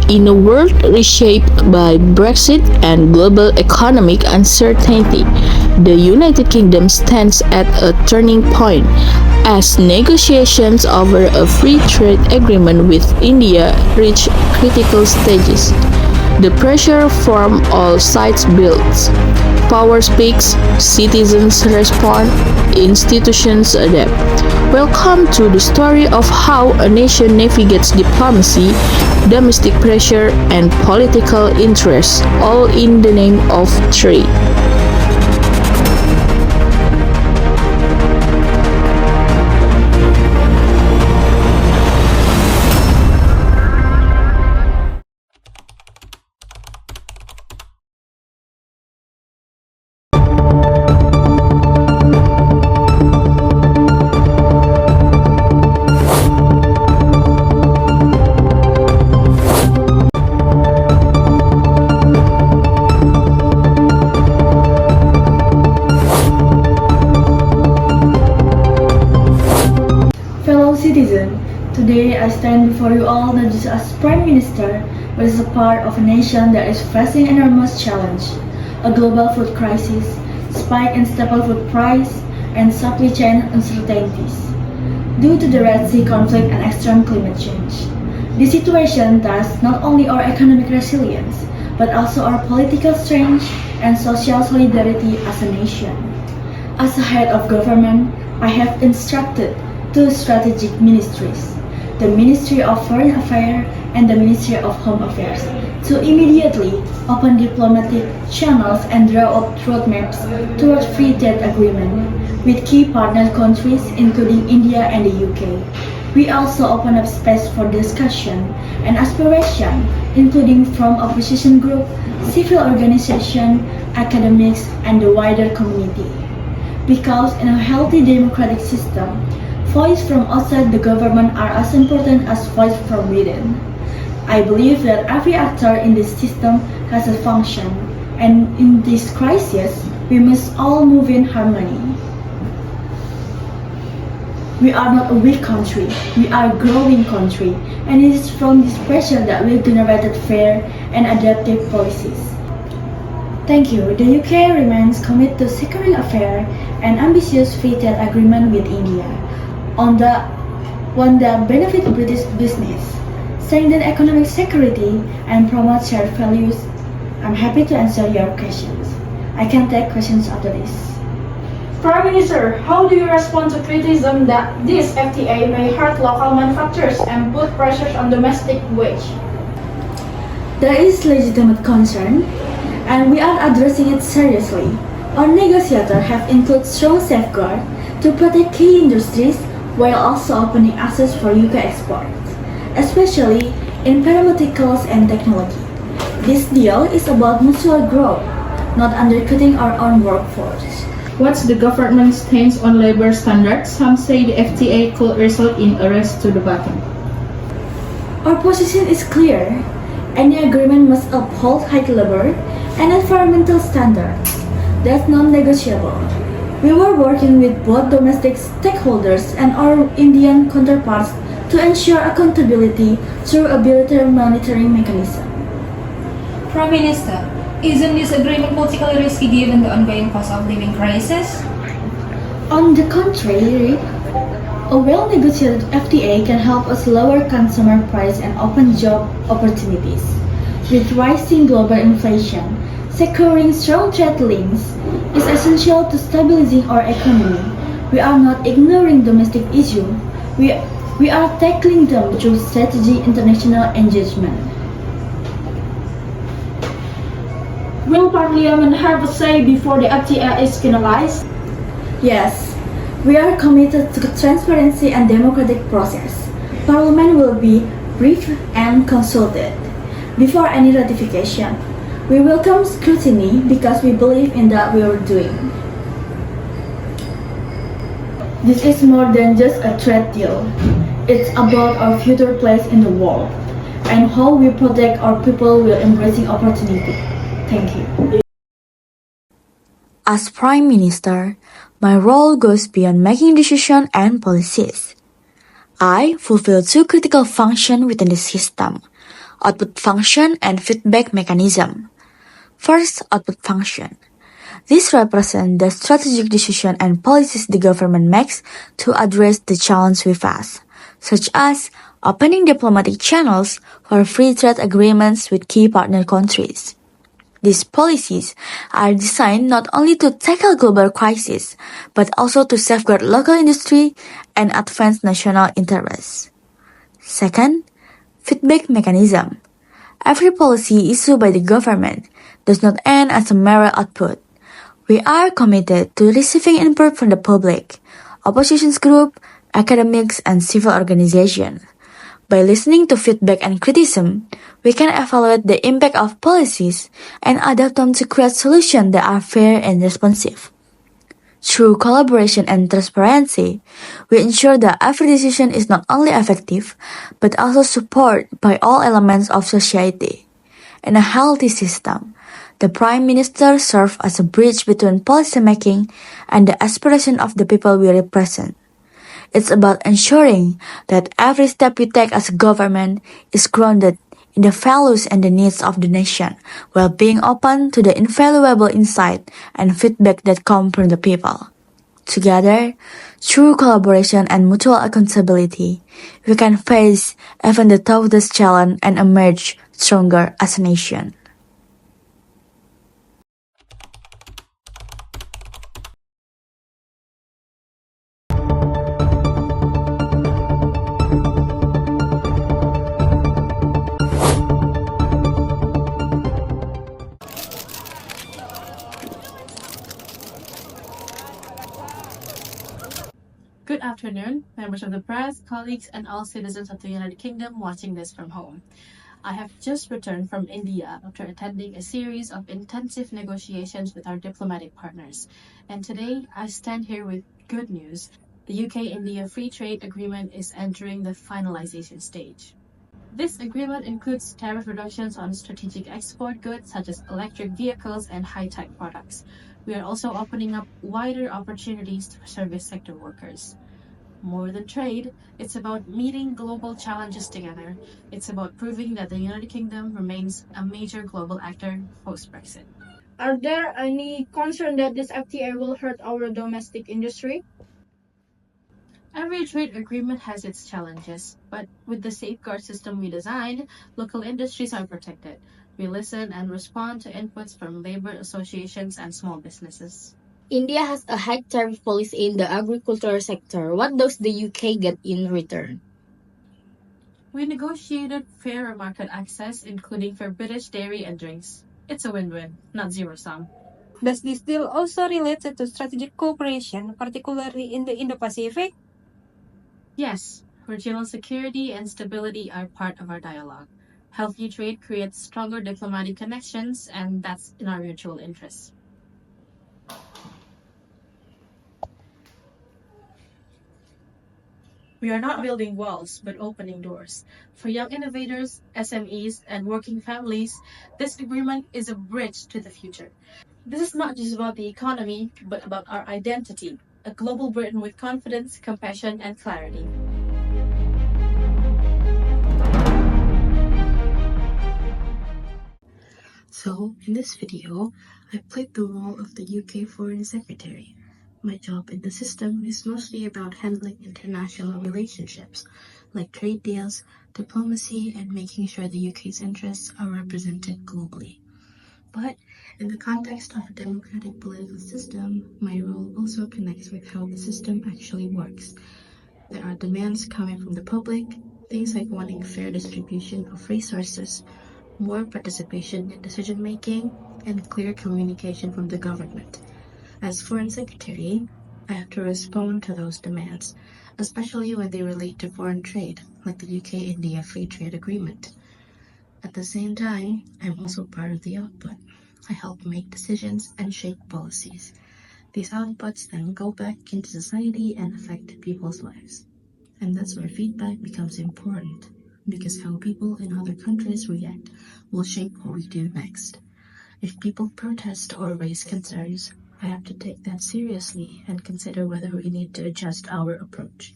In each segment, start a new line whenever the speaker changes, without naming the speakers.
In a world reshaped by Brexit and global economic uncertainty, the United Kingdom stands at a turning point as negotiations over a free trade agreement with India reach critical stages. The pressure from all sides builds. Power speaks, citizens respond, institutions adapt. Welcome to the story of how a nation navigates diplomacy, domestic pressure, and political interests, all in the name of trade.
Fellow citizen, today I stand before you all not just as Prime Minister, but as a part of a nation that is facing enormous challenge, a global food crisis, spike in staple food price, and supply chain uncertainties due to the Red Sea conflict and extreme climate change. This situation tests not only our economic resilience, but also our political strength and social solidarity as a nation. As a head of government, I have instructed two strategic ministries, the Ministry of Foreign Affairs and the Ministry of Home Affairs, to immediately open diplomatic channels and draw up roadmaps towards free trade agreement with key partner countries including India and the UK. We also open up space for discussion and aspiration, including from opposition group, civil organization, academics, and the wider community. Because in a healthy democratic system, voice from outside the government are as important as voice from within. I believe that every actor in this system has a function, and in this crisis, we must all move in harmony. We are not a weak country, we are a growing country, and it is from this pressure that we generated fair and adaptive policies. Thank you. The UK remains committed to securing a fair and ambitious free trade agreement with India, on the one that benefits British business, strengthen economic security, and promote shared values. I'm happy to answer your questions. I can take questions after this.
Prime Minister, how do you respond to criticism that this FTA may hurt local manufacturers and put pressures on domestic wage?
There is legitimate concern, and we are addressing it seriously. Our negotiators have included strong safeguards to protect key industries while also opening access for UK exports, especially in pharmaceuticals and technology. This deal is about mutual growth, not undercutting our own workforce.
What's the government's stance on labor standards? Some say the FTA could result in a race to the bottom.
Our position is clear. Any agreement must uphold high labor and environmental standards. That's non-negotiable. We were working with both domestic stakeholders and our Indian counterparts to ensure accountability through a bilateral monitoring mechanism.
Prime Minister, isn't this agreement politically risky given the ongoing cost of living crisis?
On the contrary, a well-negotiated FTA can help us lower consumer price and open job opportunities. With rising global inflation, securing strong trade links is essential to stabilizing our economy. We are not ignoring domestic issues. We are tackling them through strategic international engagement.
Will Parliament have a say before the FTA is finalized?
Yes, we are committed to transparency and democratic process. Parliament will be briefed and consulted before any ratification. We welcome scrutiny because we believe in what we are doing. This is more than just a trade deal. It's about our future place in the world and how we protect our people while embracing opportunity. Thank you.
As Prime Minister, my role goes beyond making decisions and policies. I fulfill two critical functions within the system. output function, and feedback mechanism. First, output function. This represents the strategic decision and policies the government makes to address the challenge we face, such as opening diplomatic channels for free trade agreements with key partner countries. These policies are designed not only to tackle global crises, but also to safeguard local industry and advance national interests. Second, feedback mechanism. Every policy issued by the government does not end as a mere output. We are committed to receiving input from the public, opposition groups, academics, and civil organizations. By listening to feedback and criticism, we can evaluate the impact of policies and adapt them to create solutions that are fair and responsive. Through collaboration and transparency, we ensure that every decision is not only effective, but also supported by all elements of society. In a healthy system, the Prime Minister serves as a bridge between policymaking and the aspiration of the people we represent. It's about ensuring that every step we take as a government is grounded in the values and the needs of the nation, while being open to the invaluable insight and feedback that come from the people. Together, through collaboration and mutual accountability, we can face even the toughest challenge and emerge stronger as a nation.
Good afternoon, members of the press, colleagues, and all citizens of the United Kingdom watching this from home. I have just returned from India after attending a series of intensive negotiations with our diplomatic partners. And today, I stand here with good news. The UK-India Free Trade Agreement is entering the finalization stage. This agreement includes tariff reductions on strategic export goods such as electric vehicles and high-tech products. We are also opening up wider opportunities for service sector workers. More than trade, it's about meeting global challenges together. It's about proving that the United Kingdom remains a major global actor post-Brexit.
Are there any concern that this FTA will hurt our domestic industry?
Every trade agreement has its challenges, but with the safeguard system we designed, local industries are protected. We listen and respond to inputs from labor associations and small businesses.
India has a high tariff policy in the agricultural sector. What does the UK get in return?
We negotiated fairer market access, including for British dairy and drinks. It's a win-win, not zero-sum.
Does this deal also relate to strategic cooperation, particularly in the Indo-Pacific?
Yes, regional security and stability are part of our dialogue. Healthy trade creates stronger diplomatic connections, and that's in our mutual interests. We are not building walls, but opening doors. For young innovators, SMEs, and working families, this agreement is a bridge to the future. This is not just about the economy, but about our identity, a global Britain with confidence, compassion, and clarity. So, in this video, I played the role of the UK Foreign Secretary. My job in the system is mostly about handling international relationships, like trade deals, diplomacy, and making sure the UK's interests are represented globally. But in the context of a democratic political system, my role also connects with how the system actually works. There are demands coming from the public, things like wanting fair distribution of resources, more participation in decision-making, and clear communication from the government. As Foreign Secretary, I have to respond to those demands, especially when they relate to foreign trade, like the UK-India Free Trade Agreement. At the same time, I'm also part of the output. I help make decisions and shape policies. These outputs then go back into society and affect people's lives. And that's where feedback becomes important, because how people in other countries react will shape what we do next. If people protest or raise concerns, I have to take that seriously and consider whether we need to adjust our approach.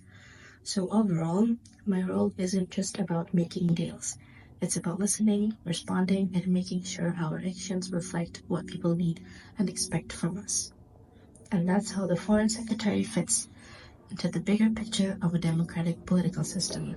So overall, my role isn't just about making deals. It's about listening, responding, and making sure our actions reflect what people need and expect from us. And that's how the Foreign Secretary fits into the bigger picture of a democratic political system.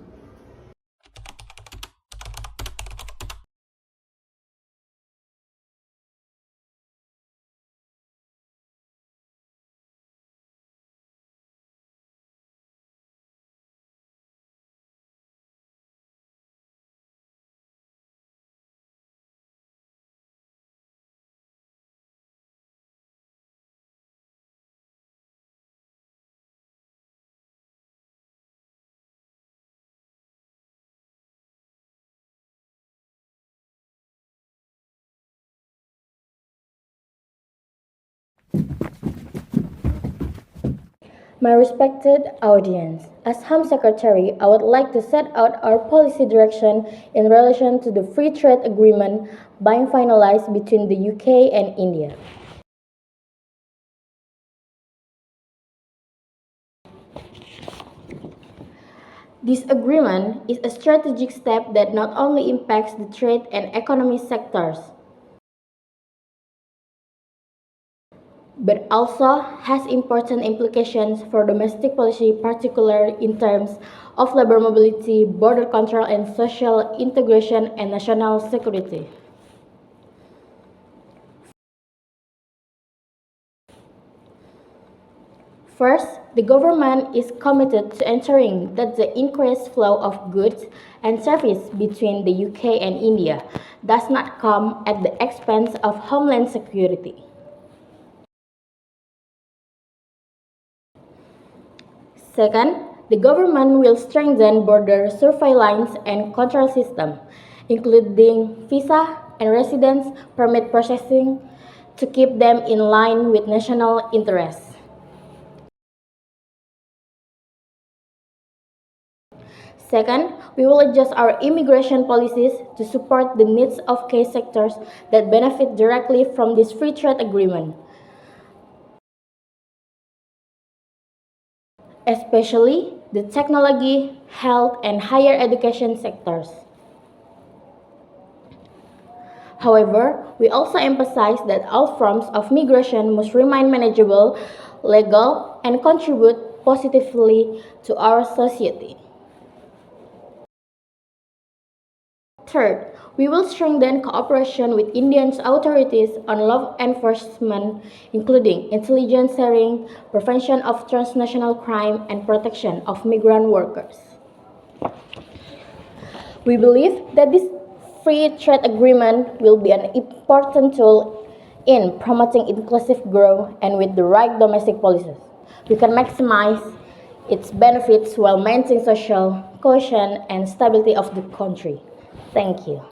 My respected audience, as Home Secretary, I would like to set out our policy direction in relation to the free trade agreement being finalized between the UK and India. This agreement is a strategic step that not only impacts the trade and economy sectors, but also has important implications for domestic policy, particularly in terms of labor mobility, border control, and social integration and national security. First, the government is committed to ensuring that the increased flow of goods and services between the UK and India does not come at the expense of homeland security. Second, the government will strengthen border surveillance and control system, including visa and residence permit processing, to keep them in line with national interests. Second, we will adjust our immigration policies to support the needs of key sectors that benefit directly from this free trade agreement, especially the technology, health, and higher education sectors. However, we also emphasize that all forms of migration must remain manageable, legal, and contribute positively to our society. Third, we will strengthen cooperation with Indian authorities on law enforcement, including intelligence sharing, prevention of transnational crime, and protection of migrant workers. We believe that this free trade agreement will be an important tool in promoting inclusive growth, and with the right domestic policies, we can maximize its benefits while maintaining social cohesion and stability of the country. Thank you.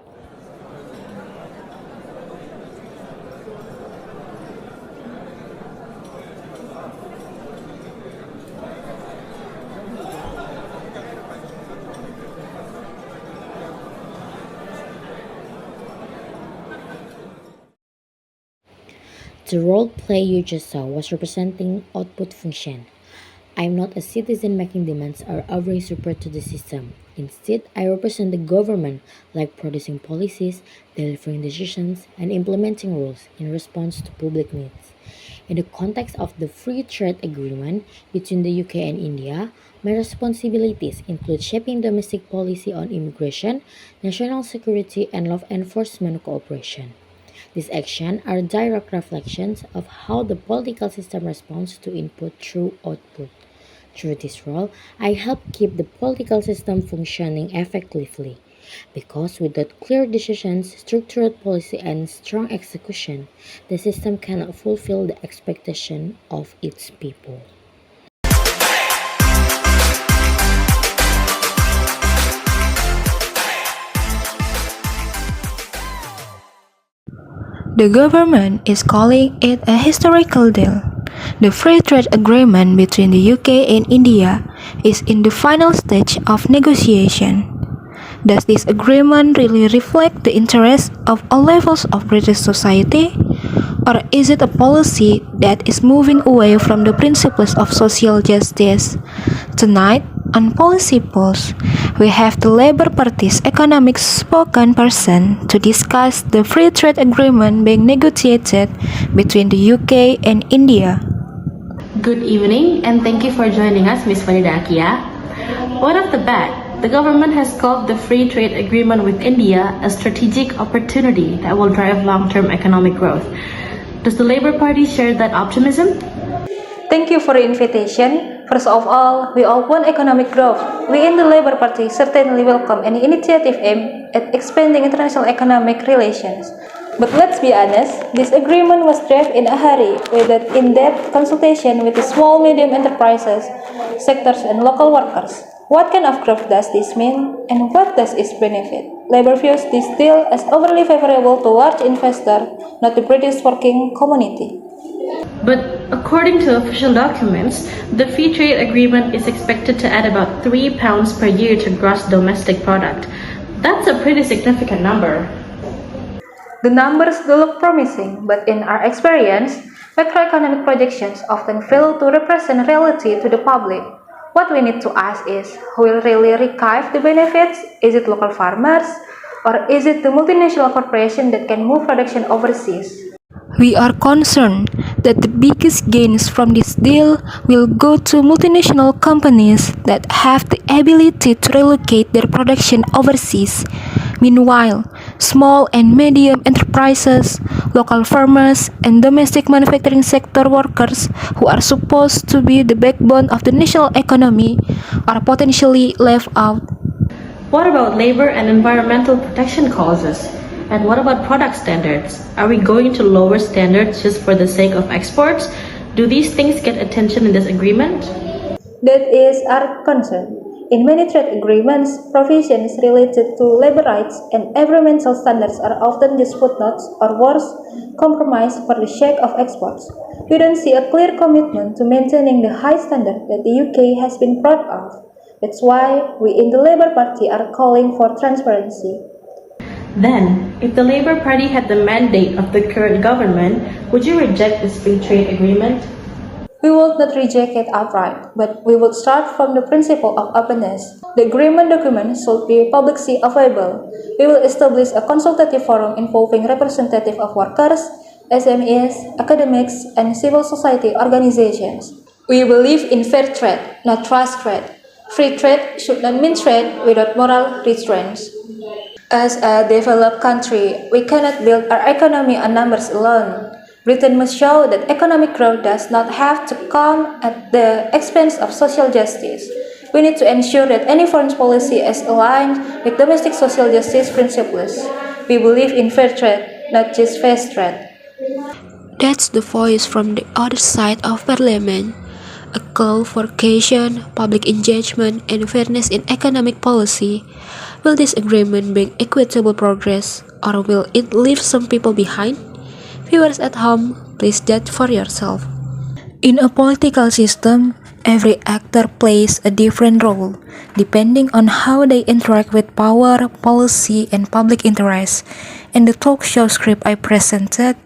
The role play you just saw was representing output function. I am not a citizen making demands or offering support to the system. Instead, I represent the government, like producing policies, delivering decisions, and implementing rules in response to public needs. In the context of the free trade agreement between the UK and India, my responsibilities include shaping domestic policy on immigration, national security, and law enforcement cooperation. These actions are direct reflections of how the political system responds to input through output. Through this role, I help keep the political system functioning effectively. Because without clear decisions, structured policy, and strong execution, the system cannot fulfill the expectation of its people.
The government is calling it a historical deal. The free trade agreement between the UK and India is in the final stage of negotiation. Does this agreement really reflect the interests of all levels of British society? Or is it a policy that is moving away from the principles of social justice? Tonight, on policy polls, we have the Labour Party's economic spokesperson to discuss the free trade agreement being negotiated between the UK and India.
Good evening, and thank you for joining us, Ms. Farida Akia. Right off the bat, the government has called the free trade agreement with India a strategic opportunity that will drive long-term economic growth. Does the Labour Party share that optimism?
Thank you for the invitation. First of all, we all want economic growth. We in the Labour Party certainly welcome any initiative aimed at expanding international economic relations. But let's be honest, this agreement was drafted in a hurry without in-depth consultation with the small medium enterprises, sectors and local workers. What kind of growth does this mean, and what does its benefit? Labour views this deal as overly favorable to large investors, not the British working community.
But according to official documents, the free trade agreement is expected to add about £3 per year to gross domestic product. That's a pretty significant number.
The numbers do look promising, but in our experience, macroeconomic projections often fail to represent reality to the public. What we need to ask is, who will really reap the benefits? Is it local farmers? Or is it the multinational corporation that can move production overseas?
We are concerned that the biggest gains from this deal will go to multinational companies that have the ability to relocate their production overseas. Meanwhile, small and medium enterprises, local farmers, and domestic manufacturing sector workers, who are supposed to be the backbone of the national economy, are potentially left out.
What about labor and environmental protection clauses? And what about product standards? Are we going to lower standards just for the sake of exports? Do these things get attention in this agreement?
That is our concern. In many trade agreements, provisions related to labor rights and environmental standards are often just footnotes or worse, compromise for the sake of exports. We don't see a clear commitment to maintaining the high standard that the UK has been proud of. That's why we in the Labour Party are calling for transparency.
Then, if the Labour Party had the mandate of the current government, would you reject this free trade agreement?
We would not reject it outright, but we would start from the principle of openness. The agreement document should be publicly available. We will establish a consultative forum involving representatives of workers, SMEs, academics, and civil society organizations. We believe in fair trade, not trust trade. Free trade should not mean trade without moral restraints. As a developed country, we cannot build our economy on numbers alone. Britain must show that economic growth does not have to come at the expense of social justice. We need to ensure that any foreign policy is aligned with domestic social justice principles. We believe in fair trade, not just fast trade.
That's the voice from the other side of Parliament. A call for cohesion, public engagement, and fairness in economic policy. Will this agreement bring equitable progress, or will it leave some people behind? Viewers at home, please judge for yourself. In a political system, every actor plays a different role, depending on how they interact with power, policy, and public interest. In the talk show script I presented,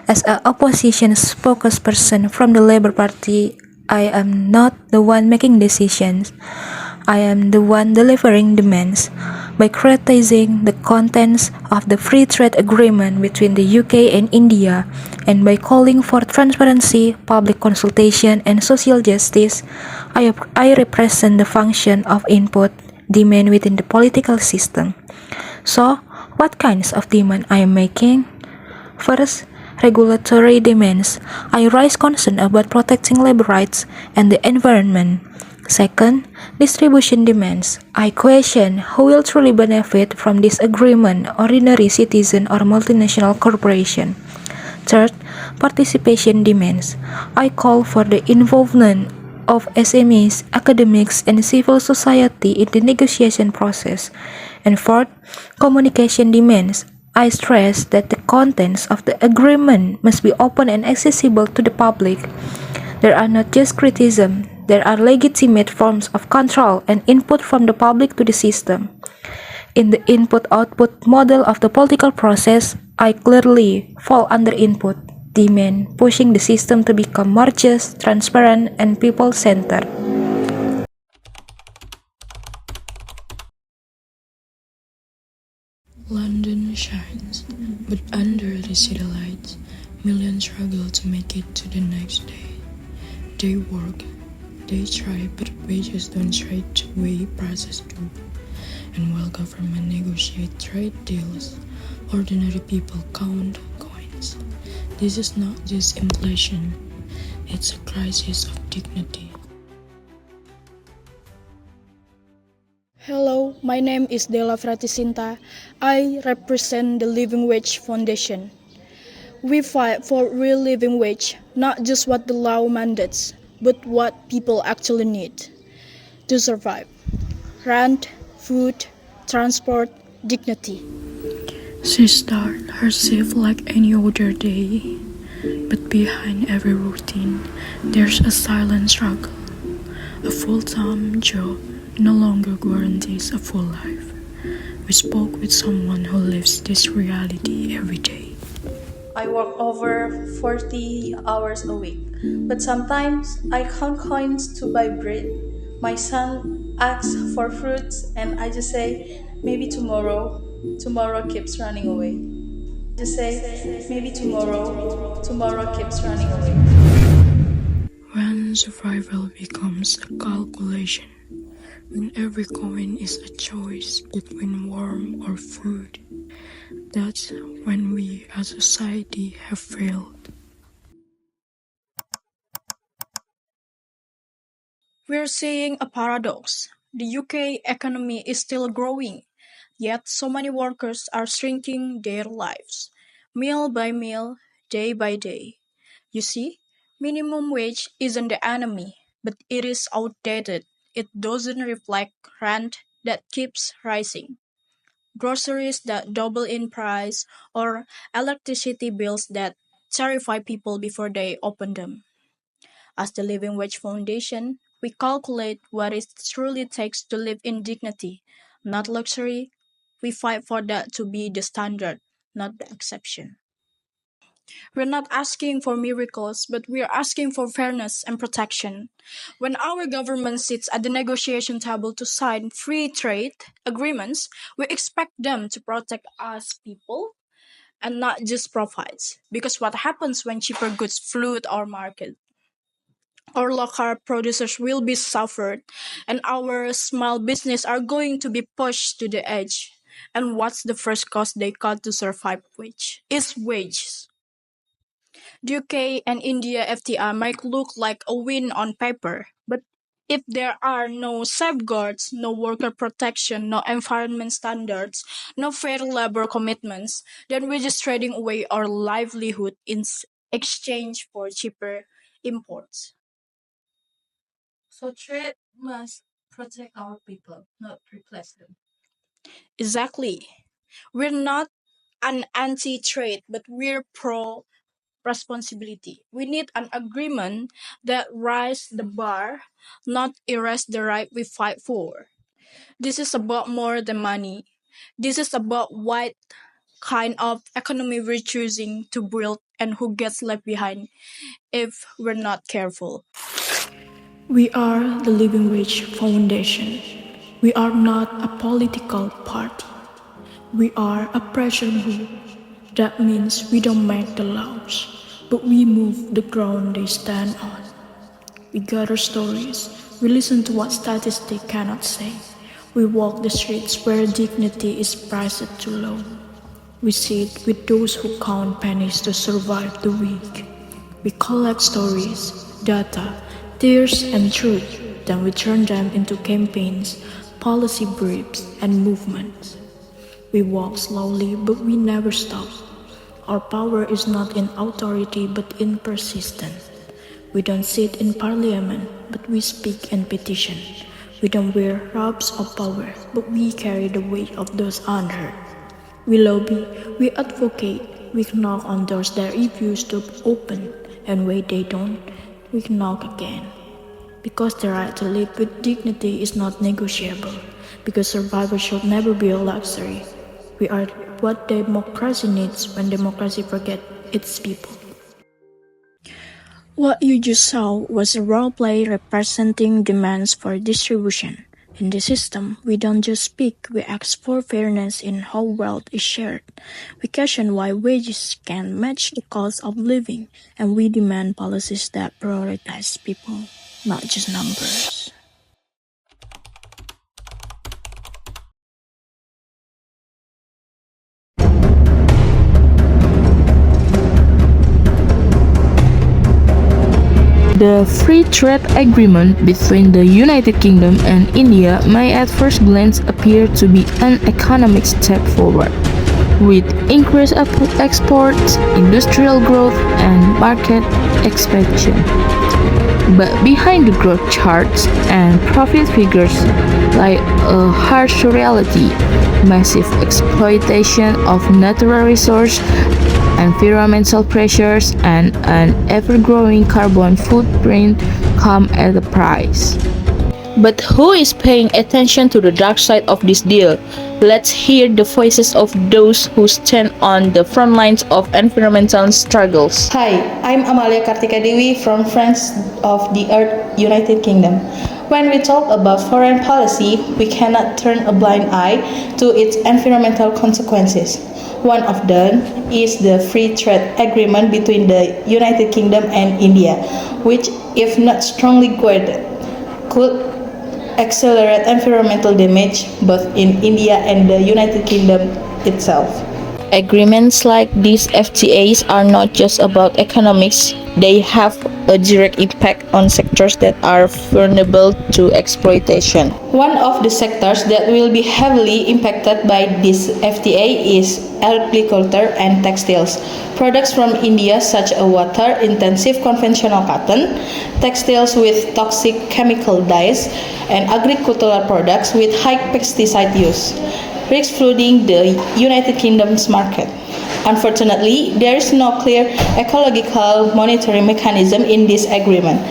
as an opposition spokesperson from the Labour Party, I am not the one making decisions. I am the one delivering demands. By criticizing the contents of the free trade agreement between the UK and India, and by calling for transparency, public consultation, and social justice, I represent the function of input, demand within the political system. So, what kinds of demand I am making? First, regulatory demands. I raise concern about protecting labor rights and the environment. Second, distribution demands. I question who will truly benefit from this agreement, ordinary citizen or multinational corporation. Third, participation demands. I call for the involvement of SMEs, academics, and civil society in the negotiation process. And fourth, communication demands. I stress that the contents of the agreement must be open and accessible to the public. There are not just criticism, there are legitimate forms of control and input from the public to the system. In the input-output model of the political process, I clearly fall under input, demand, pushing the system to become more just, transparent, and people-centered.
sun shines, but under the city lights, millions struggle to make it to the next day. They work, they try, but wages don't trade the way prices do. And while government negotiate trade deals, ordinary people count coins. This is not just inflation, it's a crisis of dignity.
Hello, my name is Della Fratisinta. I represent the Living Wage Foundation. We fight for real living wage, not just what the law mandates, but what people actually need to survive. Rent, food, transport, dignity.
She started her shift like any other day, but behind every routine, there's a silent struggle. A full-time job no longer guarantees a full life. We spoke with someone who lives this reality every day.
I work over 40 hours a week, but sometimes I count coins to buy bread. My son asks for fruits, and I just say, maybe tomorrow. Tomorrow keeps running away. Just say, maybe tomorrow. Tomorrow keeps running away.
When survival becomes a calculation, when every coin is a choice between warmth or food, that's when we as a society have failed.
We're seeing a paradox. The UK economy is still growing, yet so many workers are shrinking their lives, meal by meal, day by day. You see, minimum wage isn't the enemy, but it is outdated. It doesn't reflect rent that keeps rising, groceries that double in price, or electricity bills that terrify people before they open them. As the Living Wage Foundation, we calculate what it truly takes to live in dignity, not luxury. We fight for that to be the standard, not the exception. We're not asking for miracles, but we're asking for fairness and protection. When our government sits at the negotiation table to sign free trade agreements, we expect them to protect us people and not just profits. Because what happens when cheaper goods flood our market? Our local producers will be suffered, and our small business are going to be pushed to the edge. And what's the first cost they cut to survive? Which is wages. The UK and India FTA might look like a win on paper, but if there are no safeguards, no worker protection, no environment standards, no fair labor commitments, then we're just trading away our livelihood in exchange for cheaper imports.
So trade must protect our people, not replace them.
Exactly. We're not an anti-trade, but we're pro responsibility. We need an agreement that raises the bar, not erase the right we fight for. This is about more than money. This is about what kind of economy we're choosing to build and who gets left behind if we're not careful.
We are the Living Wage Foundation. We are not a political party. We are a pressure group. That means we don't make the laws, but we move the ground they stand on. We gather stories. We listen to what statistics cannot say. We walk the streets where dignity is priced too low. We sit with those who count pennies to survive the week. We collect stories, data, tears, and truth. Then we turn them into campaigns, policy briefs, and movements. We walk slowly, but we never stop. Our power is not in authority, but in persistence. We don't sit in parliament, but we speak and petition. We don't wear robes of power, but we carry the weight of those unheard. We lobby, we advocate, we knock on doors that refuse to open, and when they don't, we knock again. Because the right to live with dignity is not negotiable, because survival should never be a luxury. We are what democracy needs when democracy forgets its people.
What you just saw was a role play representing demands for distribution, In this system, we don't just speak, we ask for fairness in how wealth is shared. We question why wages can't match the cost of living, and we demand policies that prioritize people, not just numbers.
The free trade agreement between the United Kingdom and India may at first glance appear to be an economic step forward, with increased exports, industrial growth, and market expansion. But behind the growth charts and profit figures lie a harsh reality: massive exploitation of natural resources, environmental pressures, and an ever-growing carbon footprint come at a price. But who is paying attention to the dark side of this deal? Let's hear the voices of those who stand on the front lines of environmental struggles.
Hi, I'm Amalia Kartika Dewi from Friends of the Earth, United Kingdom. When we talk about foreign policy, we cannot turn a blind eye to its environmental consequences. One of them is the free trade agreement between the United Kingdom and India, which, if not strongly guarded, could accelerate environmental damage both in India and the United Kingdom itself.
Agreements like these FTAs are not just about economics, they have a direct impact on sectors that are vulnerable to exploitation.
One of the sectors that will be heavily impacted by this FTA is agriculture and textiles. Products from India such as water-intensive conventional cotton, textiles with toxic chemical dyes, and agricultural products with high pesticide use risk flooding the United Kingdom's market. Unfortunately, there is no clear ecological monitoring mechanism in this agreement.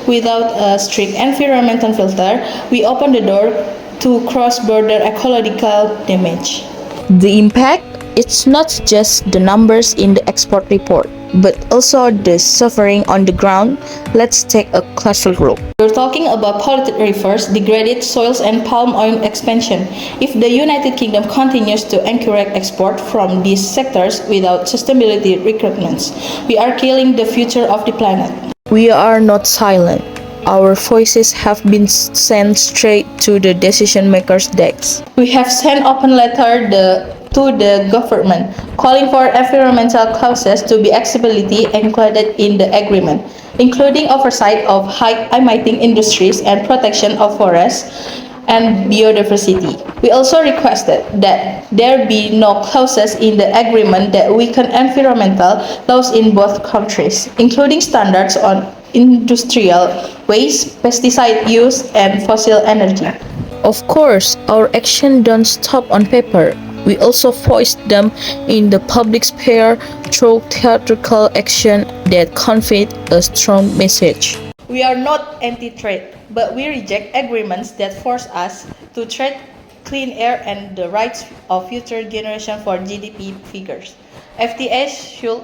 Without a strict environmental filter, we open the door to cross-border ecological damage.
The impact, it's not just the numbers in the export report, but also the suffering on the ground. Let's take a closer look.
We're talking about polluted rivers, degraded soils, and palm oil expansion. If the United Kingdom continues to encourage export from these sectors without sustainability requirements, we are killing the future of the planet.
We are not silent. Our voices have been sent straight to the decision makers' desks.
We have sent open letter to the government, calling for environmental clauses to be explicitly included in the agreement, including oversight of high-emitting industries and protection of forests and biodiversity. We also requested that there be no clauses in the agreement that weaken environmental laws in both countries, including standards on industrial waste, pesticide use, and fossil energy.
Of course, our action don't stop on paper. We also voiced them in the public sphere through theatrical action that conveyed a strong message.
We are not anti-trade, but we reject agreements that force us to trade clean air and the rights of future generations for GDP figures. FTAs should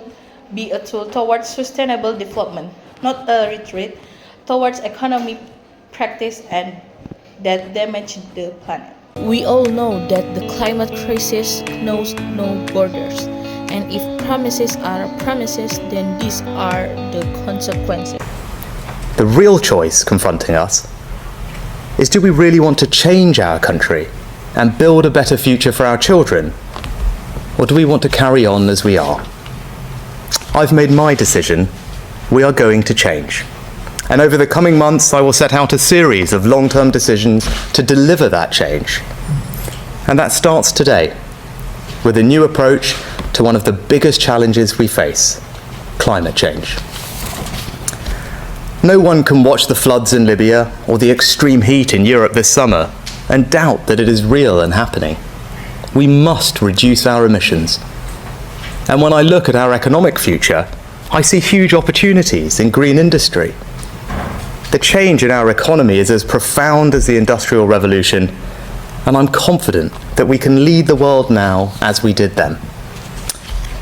be a tool towards sustainable development, not a retreat towards economic practice and that damage the planet.
We all know that the climate crisis knows no borders, and if promises are promises, then these are the consequences.
The real choice confronting us is, do we really want to change our country and build a better future for our children? Or do we want to carry on as we are? I've made my decision. We are going to change. And over the coming months, I will set out a series of long-term decisions to deliver that change. And that starts today, with a new approach to one of the biggest challenges we face: climate change. No one can watch the floods in Libya or the extreme heat in Europe this summer and doubt that it is real and happening. We must reduce our emissions. And when I look at our economic future, I see huge opportunities in green industry. The change in our economy is as profound as the Industrial Revolution, and I'm confident that we can lead the world now as we did then.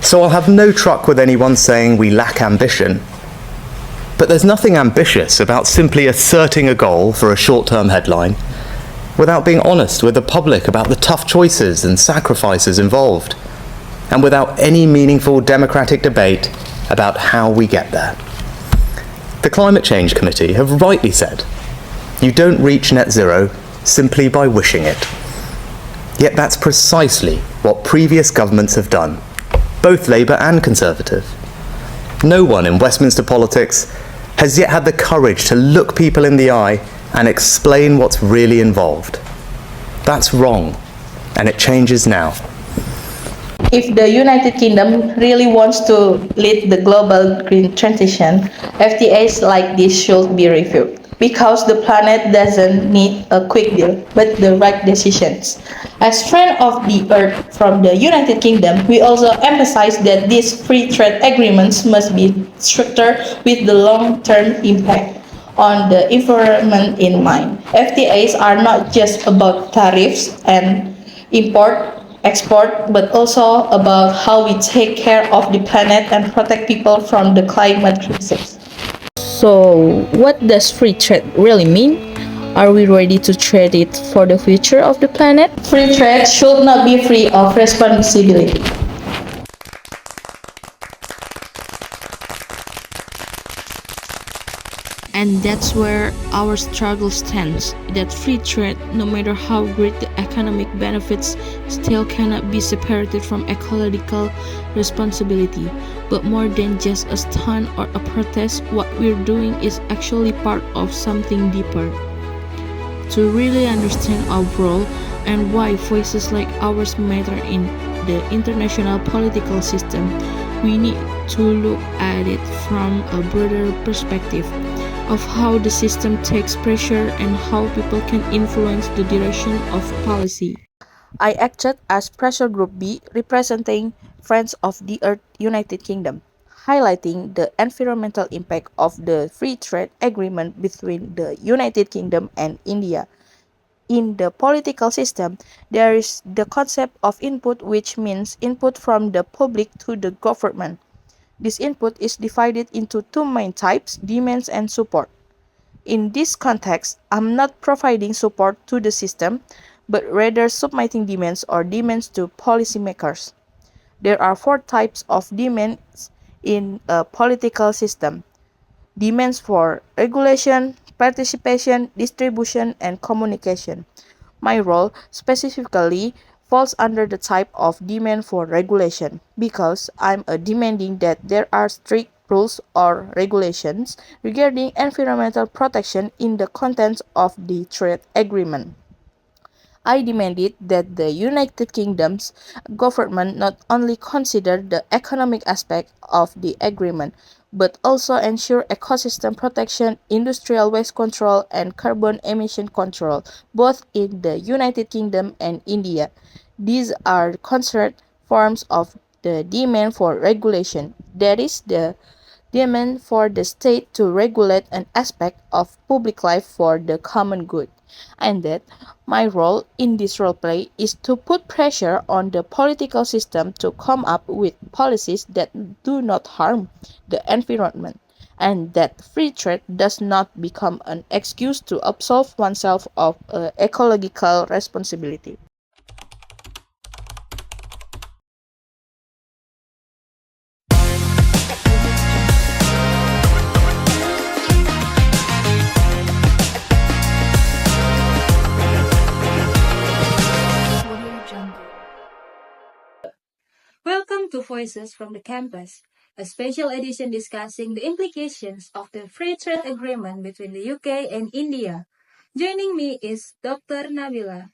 So I'll have no truck with anyone saying we lack ambition. But there's nothing ambitious about simply asserting a goal for a short-term headline without being honest with the public about the tough choices and sacrifices involved, and without any meaningful democratic debate about how we get there. The Climate Change Committee have rightly said, you don't reach net zero simply by wishing it. Yet that's precisely what previous governments have done, both Labour and Conservative. No one in Westminster politics has yet had the courage to look people in the eye and explain what's really involved. That's wrong, and it changes now.
If the United Kingdom really wants to lead the global green transition, FTAs like this should be reviewed. Because the planet doesn't need a quick deal, but the right decisions. As friend of the Earth from the United Kingdom, we also emphasize that these free trade agreements must be structured with the long-term impact on the environment in mind. FTAs are not just about tariffs and export, but also about how we take care of the planet and protect people from the climate crisis. So, what does free trade really mean? Are we ready to trade it for the future of the planet? Free trade should not be free of responsibility.
And that's where our struggle stands, that free trade, no matter how great the economic benefits, still cannot be separated from ecological responsibility. But more than just a stunt or a protest, what we're doing is actually part of something deeper. To really understand our role and why voices like ours matter in the international political system, we need to look at it from a broader perspective of how the system takes pressure and how people can influence the direction of policy.
I acted as Pressure Group B, representing Friends of the Earth United Kingdom, highlighting the environmental impact of the free trade agreement between the United Kingdom and India. In the political system, there is the concept of input, which means input from the public to the government. This input is divided into two main types, demands and support. In this context, I'm not providing support to the system, but rather submitting demands or demands to policymakers. There are four types of demands in a political system. Demands for regulation, participation, distribution, and communication. My role specifically falls under the type of demand for regulation because I'm demanding that there are strict rules or regulations regarding environmental protection in the contents of the trade agreement. I demanded that the United Kingdom's government not only consider the economic aspect of the agreement, but also ensure ecosystem protection, industrial waste control, and carbon emission control, both in the United Kingdom and India. These are considered forms of the demand for regulation, that is, the demand for the state to regulate an aspect of public life for the common good. And that my role in this role play is to put pressure on the political system to come up with policies that do not harm the environment, and that free trade does not become an excuse to absolve oneself of ecological responsibility.
Welcome to Voices from the Campus, a special edition discussing the implications of the free trade agreement between the UK and India. Joining me is Dr. Nabila.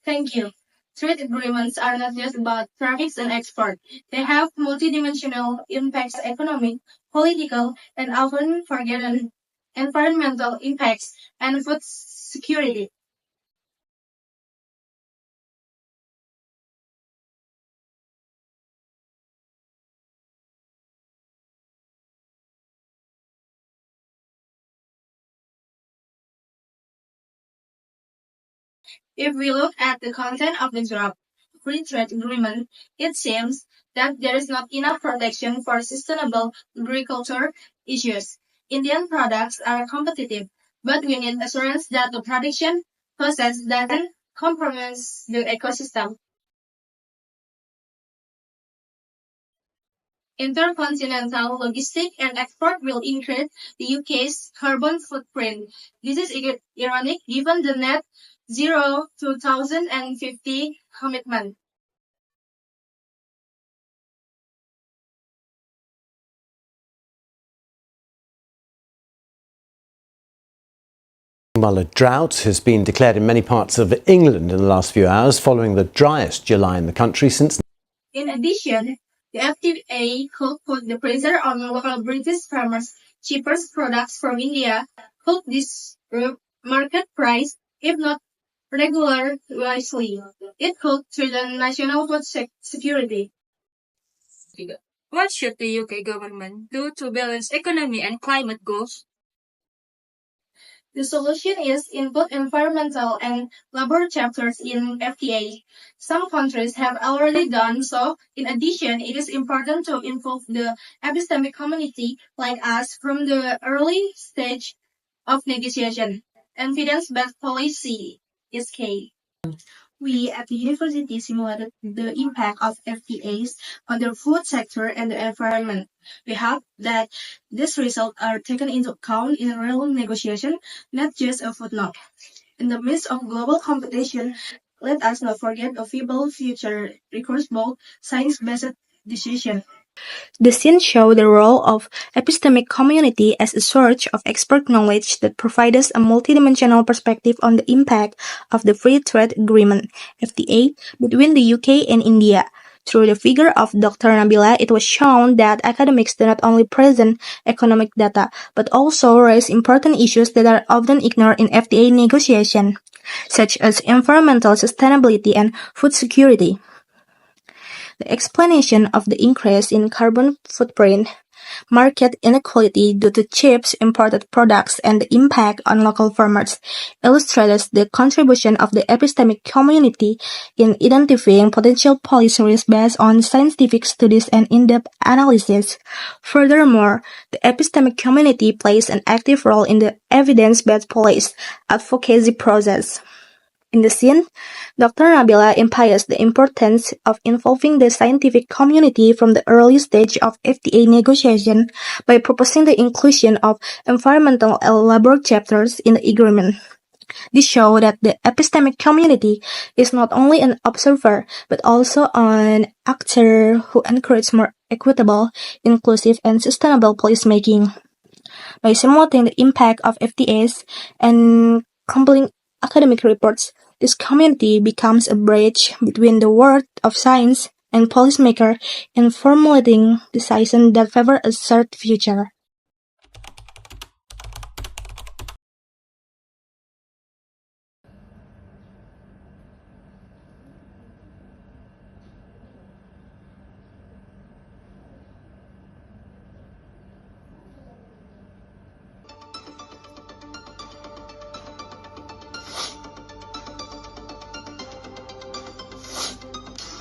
Thank you. Trade agreements are not just about tariffs and export. They have multidimensional impacts, economic, political, and often forgotten environmental impacts and food security. If we look at the content of the draft free trade agreement, it seems that there is not enough protection for sustainable agriculture issues. Indian products are competitive, but we need assurance that the production process doesn't compromise the ecosystem. Intercontinental logistics and export will increase the UK's carbon footprint. This is ironic given the net zero 2050 commitment.
While a drought has been declared in many parts of England in the last few hours, following the driest July in the country since.
In addition, the FTA could put the pressure on local British farmers. Cheapest products from India could disrupt market price if not regular wisely. It could threaten national food security.
What should the UK government do to balance economy and climate goals?
The solution is input environmental and labor chapters in FTA. Some countries have already done so. In addition, it is important to involve the epistemic community like us from the early stage of negotiation. Evidence-based policy is key. We at the university simulated the impact of FTAs on the food sector and the environment. We hope that these results are taken into account in real negotiation, not just a footnote. In the midst of global competition, let us not forget a feasible future requires both science-based decisions.
The scene show the role of epistemic community as a source of expert knowledge that provides us a multidimensional perspective on the impact of the Free Trade Agreement (FTA) between the UK and India. Through the figure of Dr. Nabila, it was shown that academics do not only present economic data, but also raise important issues that are often ignored in FTA negotiation, such as environmental sustainability and food security. The explanation of the increase in carbon footprint, market inequality due to cheap imported products, and the impact on local farmers illustrates the contribution of the epistemic community in identifying potential policy risks based on scientific studies and in-depth analysis. Furthermore, the epistemic community plays an active role in the evidence-based policy advocacy process. In the scene, Dr. Nabila emphasizes the importance of involving the scientific community from the early stage of FTA negotiation by proposing the inclusion of environmental and labor chapters in the agreement. This shows that the epistemic community is not only an observer, but also an actor who encourages more equitable, inclusive, and sustainable policymaking. By simulating the impact of FTAs and compiling academic reports, this community becomes a bridge between the world of science and policymakers in formulating decisions that favor a shared future.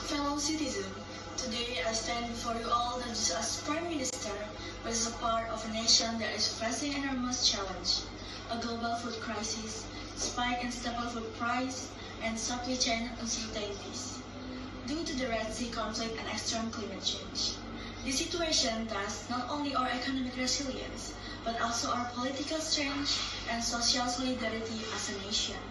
Fellow citizens, today I stand before you all not just as Prime Minister, but as a part of a nation that is facing an enormous challenge, a global food crisis, spike in staple food price, and supply chain uncertainties due to the Red Sea conflict and extreme climate change. This situation tests not only our economic resilience, but also our political strength and social solidarity as a nation.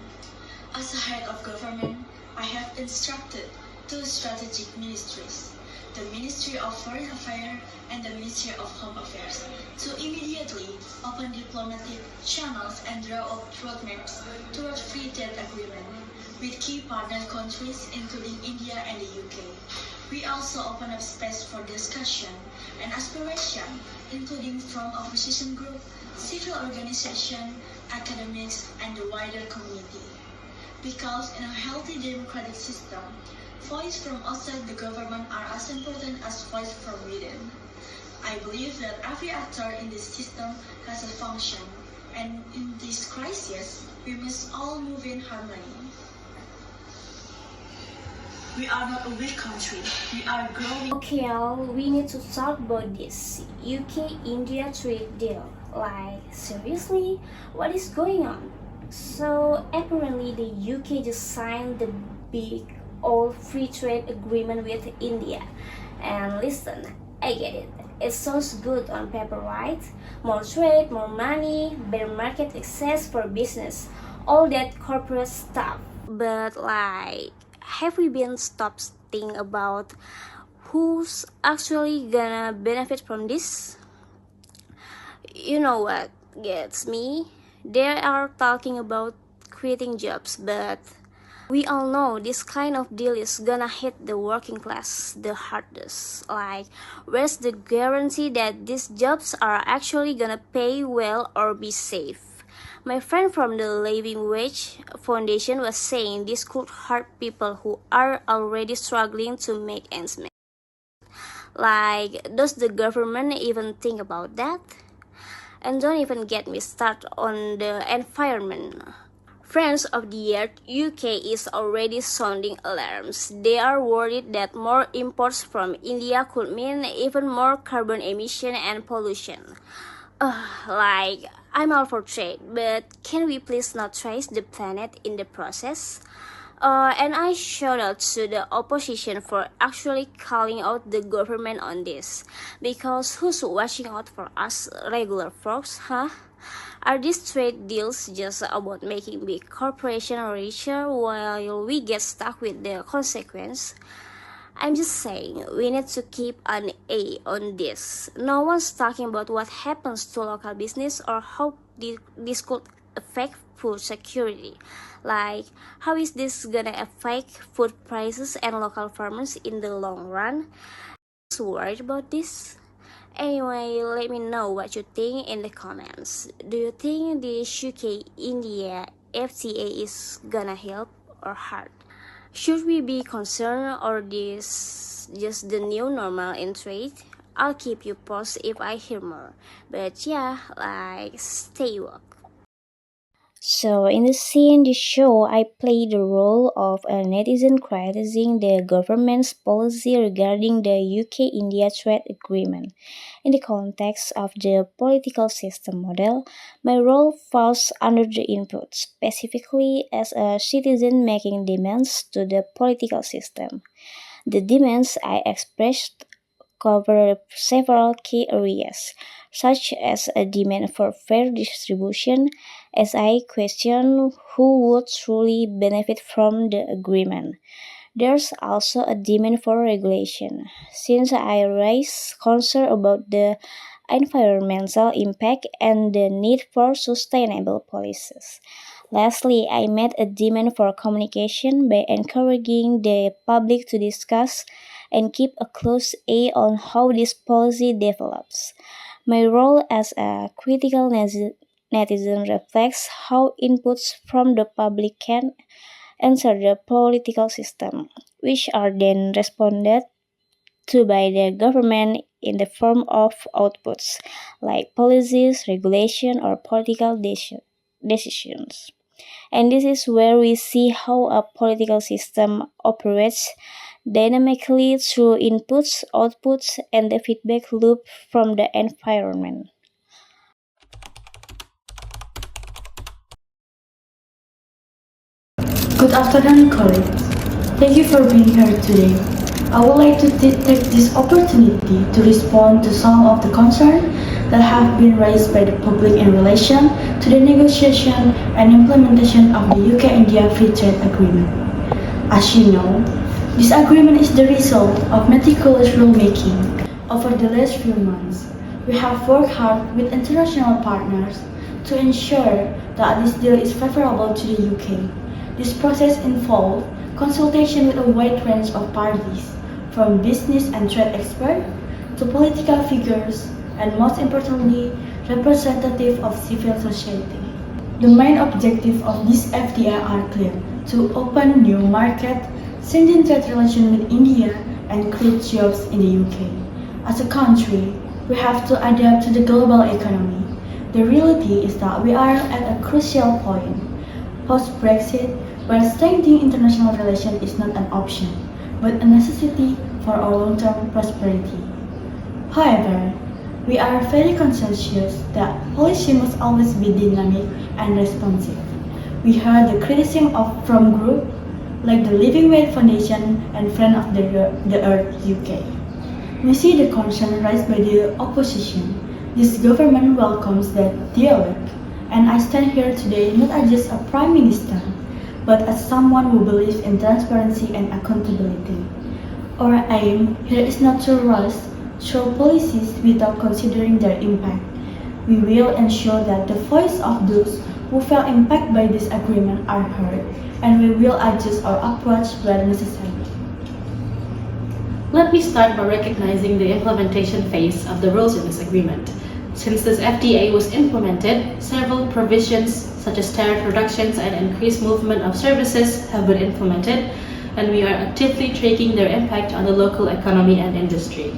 As a head of government, I have instructed two strategic ministries, the Ministry of Foreign Affairs and the Ministry of Home Affairs, to immediately open diplomatic channels and draw up roadmaps towards free trade agreement with key partner countries including India and the UK. We also open up space for discussion and aspiration, including from opposition group, civil organization, academics, and the wider community. Because in a healthy democratic system, voice from outside the government are as important as voice from within. I believe that every actor in this system has a function, and in this crisis, we must all move in harmony. We are not a weak country, we are growing.
Okay, we need to talk about this UK-India trade deal. Like, seriously? What is going on? So apparently the UK just signed the big old free trade agreement with India. And listen, I get it. It sounds good on paper, right? More trade, more money, better market access for business, all that corporate stuff. But like, have we been stopped thinking about who's actually gonna benefit from this? You know what gets me? They are talking about creating jobs, but we all know this kind of deal is gonna hit the working class the hardest. Like, where's the guarantee that these jobs are actually gonna pay well or be safe? My friend from the Living Wage Foundation was saying this could hurt people who are already struggling to make ends meet. Like, does the government even think about that? And don't even get me started on the environment. Friends of the Earth UK is already sounding alarms. They are worried that more imports from India could mean even more carbon emission and pollution. Like, I'm all for trade, but can we please not trace the planet in the process? And I shout out to the opposition for actually calling out the government on this. Because who's watching out for us regular folks, huh? Are these trade deals just about making big corporations richer while we get stuck with the consequence? I'm just saying, we need to keep an eye on this. No one's talking about what happens to local business or how this could affect food security. Like, how is this gonna affect food prices and local farmers in the long run? I'm worried about this. Anyway, let me know what you think in the comments. Do you think the UK-India FTA is gonna help or hurt? Should we be concerned, or this just the new normal in trade? I'll keep you posted if I hear more. But yeah, like, stay woke.
So, in the scene, the show, I played the role of a netizen criticizing the government's policy regarding the UK-India trade agreement. In the context of the political system model, my role falls under the input, specifically as a citizen making demands to the political system. The demands I expressed cover several key areas, such as a demand for fair distribution, as I question who would truly benefit from the agreement. There's also a demand for regulation, since I raise concern about the environmental impact and the need for sustainable policies. Lastly, I made a demand for communication by encouraging the public to discuss and keep a close eye on how this policy develops. My role as a critical netizen reflects how inputs from the public can enter the political system, which are then responded to by the government in the form of outputs like policies, regulation, or political decisions. And this is where we see how a political system operates dynamically through inputs, outputs, and the feedback loop from the environment.
Good afternoon, colleagues. Thank you for being here today. I would like to take this opportunity to respond to some of the concerns that have been raised by the public in relation to the negotiation and implementation of the UK-India Free Trade Agreement. As you know, this agreement is the result of meticulous rulemaking. Over the last few months, we have worked hard with international partners to ensure that this deal is favorable to the UK. This process involved consultation with a wide range of parties, from business and trade experts to political figures, and most importantly, representatives of civil society. The main objectives of this FTA are clear: to open new market, strengthen trade relations with India, and create jobs in the UK. As a country, we have to adapt to the global economy. The reality is that we are at a crucial point. Post-Brexit, where strengthening international relations is not an option, but a necessity for our long-term prosperity. However, we are very conscientious that policy must always be dynamic and responsive. we heard the criticism from groups like the Living Wage Foundation and Friends of the Earth UK. We see the concern raised by the opposition. This government welcomes that dialogue, and I stand here today not as just a Prime Minister, but as someone who believes in transparency and accountability. Our aim here is not to rush through policies without considering their impact. We will ensure that the voice of those who felt impacted by this agreement are heard, and we will adjust our approach where necessary.
Let me start by recognizing the implementation phase of the rules in this agreement. Since this FTA was implemented, several provisions such as tariff reductions and increased movement of services have been implemented, and we are actively tracking their impact on the local economy and industry.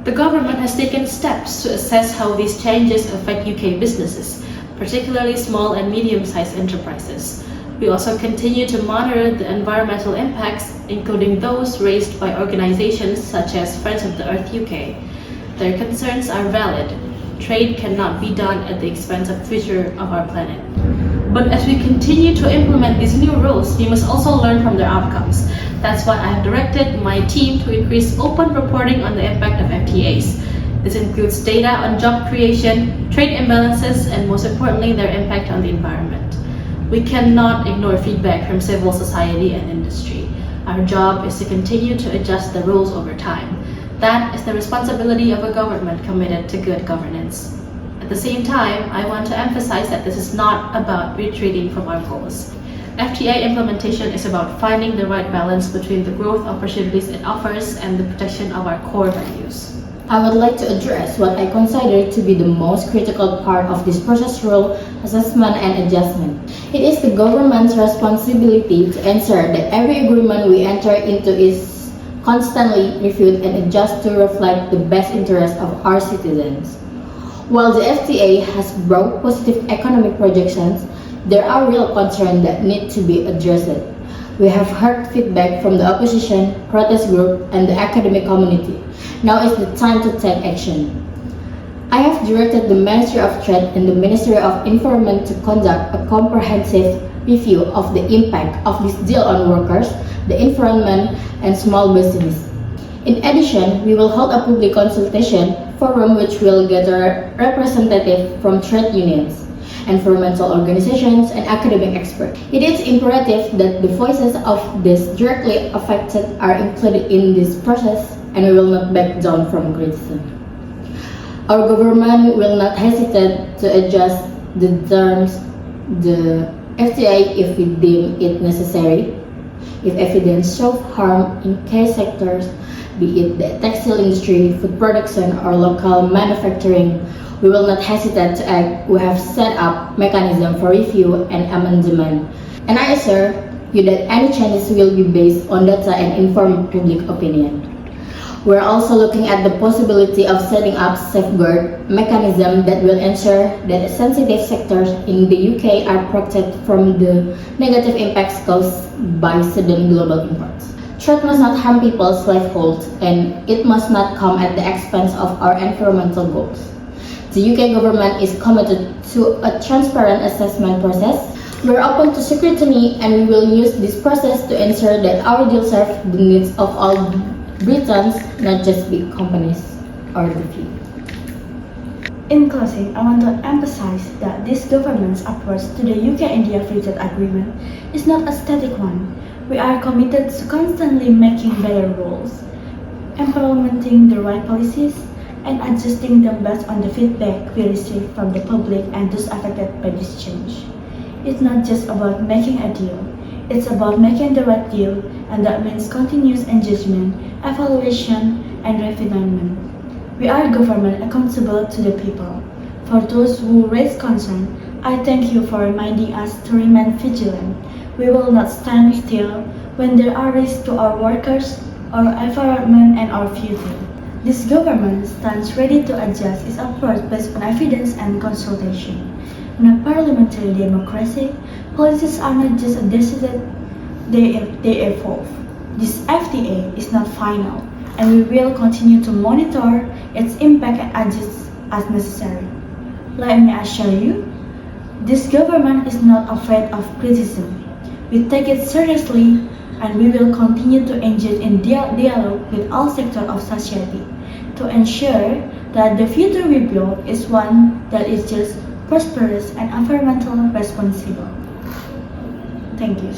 The government has taken steps to assess how these changes affect UK businesses, particularly small and medium-sized enterprises. We also continue to monitor the environmental impacts, including those raised by organizations such as Friends of the Earth UK. Their concerns are valid. Trade cannot be done at the expense of the future of our planet. But as we continue to implement these new rules, we must also learn from their outcomes. That's why I have directed my team to increase open reporting on the impact of FTAs. This includes data on job creation, trade imbalances, and most importantly, their impact on the environment. We cannot ignore feedback from civil society and industry. Our job is to continue to adjust the rules over time. That is the responsibility of a government committed to good governance. At the same time, I want to emphasize that this is not about retreating from our goals. FTA implementation is about finding the right balance between the growth opportunities it offers and the protection of our core values.
I would like to address what I consider to be the most critical part of this process rule assessment and adjustment. It is the government's responsibility to ensure that every agreement we enter into is constantly reviewed and adjusted to reflect the best interests of our citizens. While the FTA has brought positive economic projections, there are real concerns that need to be addressed. We have heard feedback from the opposition, protest group, and the academic community. Now is the time to take action. I have directed the Ministry of Trade and the Ministry of Environment to conduct a comprehensive review of the impact of this deal on workers, the environment, and small business. In addition, we will hold a public consultation forum which will gather representatives from trade unions, environmental organizations, and academic experts. It is imperative that the voices of these directly affected are included in this process, and we will not back down from criticism. Our government will not hesitate to adjust the terms the FTA if we deem it necessary. If evidence shows harm in key sectors, be it the textile industry, food production, or local manufacturing, we will not hesitate to act. We have set up mechanism for review and amendment, and I assure you that any changes will be based on data and informed public opinion. We're also looking at the possibility of setting up safeguard mechanism that will ensure that sensitive sectors in the UK are protected from the negative impacts caused by sudden global imports. Trade must not harm people's livelihoods, and it must not come at the expense of our environmental goals. The UK government is committed to a transparent assessment process. We're open to scrutiny, and we will use this process to ensure that our deal serves the needs of all Britons, not just big companies or the few.
In closing, I want to emphasize that this government's approach to the UK-India Free Trade Agreement is not a static one. We are committed to constantly making better rules, implementing the right policies, and adjusting them based on the feedback we receive from the public and those affected by this change. It's not just about making a deal, it's about making the right deal, and that means continuous engagement, evaluation, and refinement. We are government accountable to the people. For those who raise concern, I thank you for reminding us to remain vigilant. We will not stand still when there are risks to our workers, our environment, and our future. This government stands ready to adjust its approach based on evidence and consultation. In a parliamentary democracy, policies are not just decided, they evolve. This FTA is not final, and we will continue to monitor its impact and adjust as necessary. Let me assure you, This government is not afraid of criticism. We take it seriously and we will continue to engage in dialogue with all sectors of society to ensure that the future we build is one that is just, prosperous, and environmentally responsible. Thank you.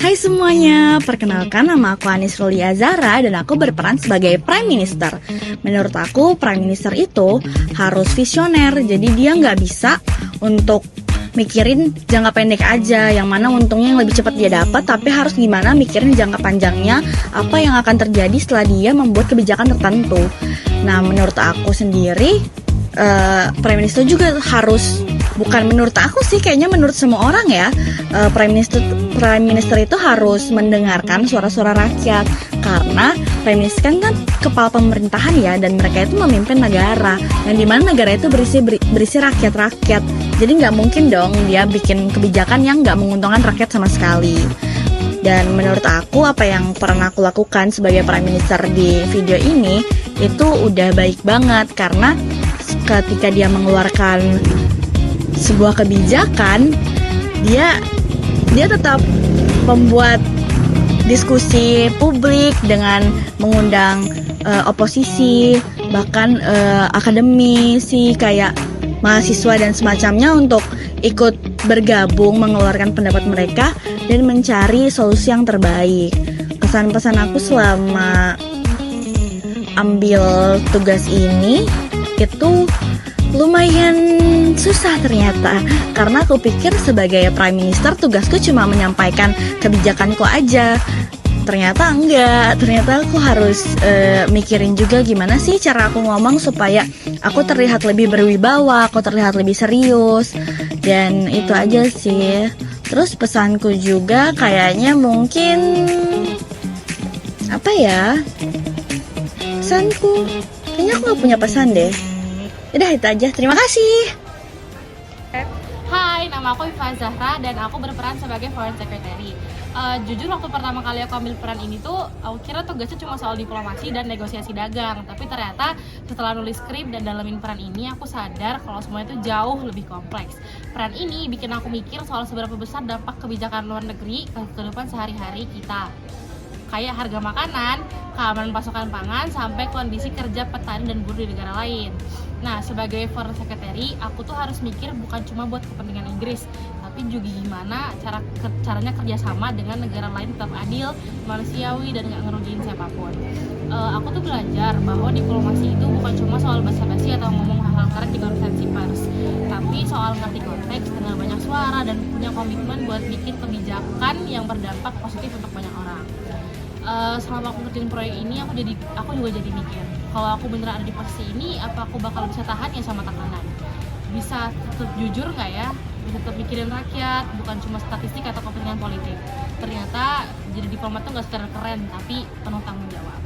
Hai semuanya, perkenalkan nama aku Anis Ruli Azara dan aku berperan sebagai Prime Minister. Menurut aku, Prime Minister itu harus visioner, jadi dia nggak bisa untuk mikirin jangka pendek aja, yang mana untungnya yang lebih cepat dia dapat, tapi harus gimana mikirin jangka panjangnya, apa yang akan terjadi setelah dia membuat kebijakan tertentu. Nah, menurut aku sendiri, Prime Minister juga harus, bukan menurut aku sih, kayaknya menurut semua orang ya, Prime Minister itu harus mendengarkan suara-suara rakyat, karena Prime Minister kan kepala pemerintahan ya, dan mereka itu memimpin negara, yang dimana negara itu berisi rakyat-rakyat, jadi nggak mungkin dong dia bikin kebijakan yang nggak menguntungkan rakyat sama sekali. Dan menurut aku, apa yang pernah aku lakukan sebagai Prime Minister di video ini itu udah baik banget, karena ketika dia mengeluarkan sebuah kebijakan, dia tetap membuat diskusi publik dengan mengundang oposisi, bahkan akademisi kayak mahasiswa dan semacamnya untuk ikut bergabung mengeluarkan pendapat mereka dan mencari solusi yang terbaik. Pesan-pesan aku selama ambil tugas ini itu lumayan susah ternyata, karena aku pikir sebagai Prime Minister tugasku cuma menyampaikan kebijakanku aja. Ternyata enggak, ternyata aku harus mikirin juga gimana sih cara aku ngomong supaya aku terlihat lebih berwibawa, aku terlihat lebih serius, dan itu aja sih. Terus pesanku juga kayaknya mungkin apa ya, pesanku kayaknya aku gak punya pesan deh. Udah itu aja, terima kasih.
Hai, nama aku Iva Zahra dan aku berperan sebagai Foreign Secretary. Jujur waktu pertama kali aku ambil peran ini tuh, aku kira tugasnya cuma soal diplomasi dan negosiasi dagang. Tapi ternyata setelah nulis skrip dan dalamin peran ini, aku sadar kalau semuanya itu jauh lebih kompleks. Peran ini bikin aku mikir soal seberapa besar dampak kebijakan luar negeri ke kehidupan sehari-hari kita. Kayak harga makanan, keamanan pasokan pangan, sampai kondisi kerja petani dan buruh di negara lain. Nah, sebagai Foreign Secretary, aku tuh harus mikir bukan cuma buat kepentingan Inggris, tapi juga gimana caranya kerjasama dengan negara lain tetap adil, manusiawi, dan gak ngerugiin siapapun. Aku tuh belajar bahwa diplomasi itu bukan cuma soal basa-basi atau ngomong hal-hal keren di konferensi pers, tapi soal ngerti konteks, dengar banyak suara, dan punya komitmen buat bikin kebijakan yang berdampak positif untuk banyak orang. Selama aku ngertiin proyek ini, aku juga jadi mikir, kalau aku beneran ada di posisi ini, apa aku bakal bisa tahan ya sama tekanan? Bisa tetap jujur nggak ya? Bisa tetap mikirin rakyat, bukan cuma statistik atau kepentingan politik. Ternyata jadi diplomat tuh nggak sekedar keren, tapi penuh tanggung jawab.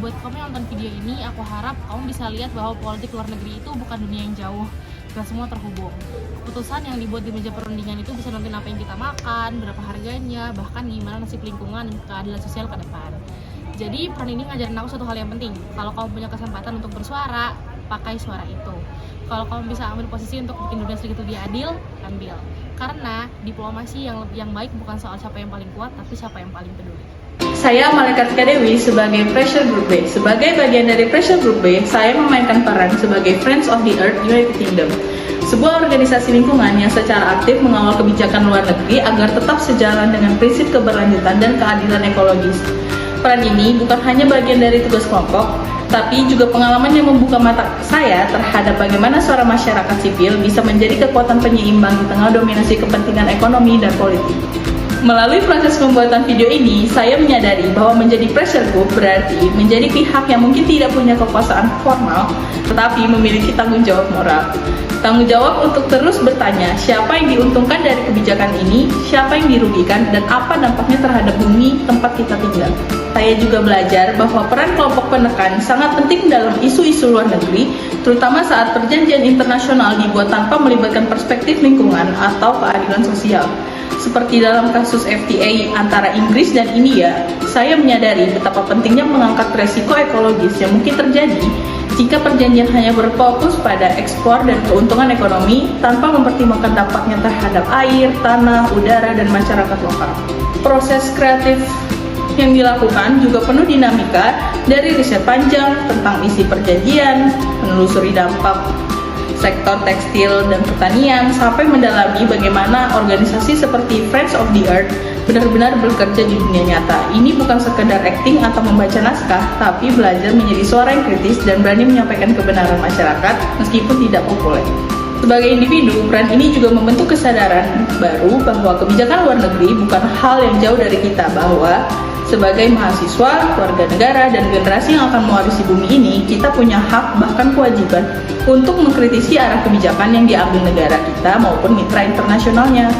Buat kamu yang nonton video ini, aku harap kamu bisa lihat bahwa politik luar negeri itu bukan dunia yang jauh, kita semua terhubung. Keputusan yang dibuat di meja perundingan itu bisa nentuin apa yang kita makan, berapa harganya, bahkan gimana nasib lingkungan dan keadilan sosial ke depan. Jadi peran ini ngajarin aku satu hal yang penting. Kalau kamu punya kesempatan untuk bersuara, pakai suara itu. Kalau kamu bisa ambil posisi untuk bikin dunia sedikit lebih adil, ambil. Karena diplomasi yang baik bukan soal siapa yang paling kuat, tapi siapa yang paling peduli.
Saya Malaikat Dewi sebagai Pressure Group B. Sebagai bagian dari Pressure Group B, saya memainkan peran sebagai Friends of the Earth United Kingdom, sebuah organisasi lingkungan yang secara aktif mengawal kebijakan luar negeri agar tetap sejalan dengan prinsip keberlanjutan dan keadilan ekologis. Peran ini bukan hanya bagian dari tugas kelompok, tapi juga pengalaman yang membuka mata saya terhadap bagaimana suara masyarakat sipil bisa menjadi kekuatan penyeimbang di tengah dominasi kepentingan ekonomi dan politik. Melalui proses pembuatan video ini, saya menyadari bahwa menjadi pressure group berarti menjadi pihak yang mungkin tidak punya kekuasaan formal, tetapi memiliki tanggung jawab moral. Tanggung jawab untuk terus bertanya siapa yang diuntungkan dari kebijakan ini, siapa yang dirugikan, dan apa dampaknya terhadap bumi tempat kita tinggal. Saya juga belajar bahwa peran kelompok penekan sangat penting dalam isu-isu luar negeri, terutama saat perjanjian internasional dibuat tanpa melibatkan perspektif lingkungan atau keadilan sosial. Seperti dalam kasus FTA antara Inggris dan India, saya menyadari betapa pentingnya mengangkat resiko ekologis yang mungkin terjadi jika perjanjian hanya berfokus pada ekspor dan keuntungan ekonomi tanpa mempertimbangkan dampaknya terhadap air, tanah, udara, dan masyarakat lokal. Proses kreatif yang dilakukan juga penuh dinamika dari riset panjang tentang isi perjanjian, menelusuri dampak sektor tekstil dan pertanian, sampai mendalami bagaimana organisasi seperti Friends of the Earth benar-benar bekerja di dunia nyata. Ini bukan sekedar acting atau membaca naskah, tapi belajar menjadi suara yang kritis dan berani menyampaikan kebenaran masyarakat meskipun tidak populer. Sebagai individu, peran ini juga membentuk kesadaran baru bahwa kebijakan luar negeri bukan hal yang jauh dari kita, bahwa sebagai mahasiswa, warga negara, dan generasi yang akan mewarisi bumi ini, kita punya hak bahkan kewajiban untuk mengkritisi arah kebijakan yang diambil negara kita maupun mitra internasionalnya.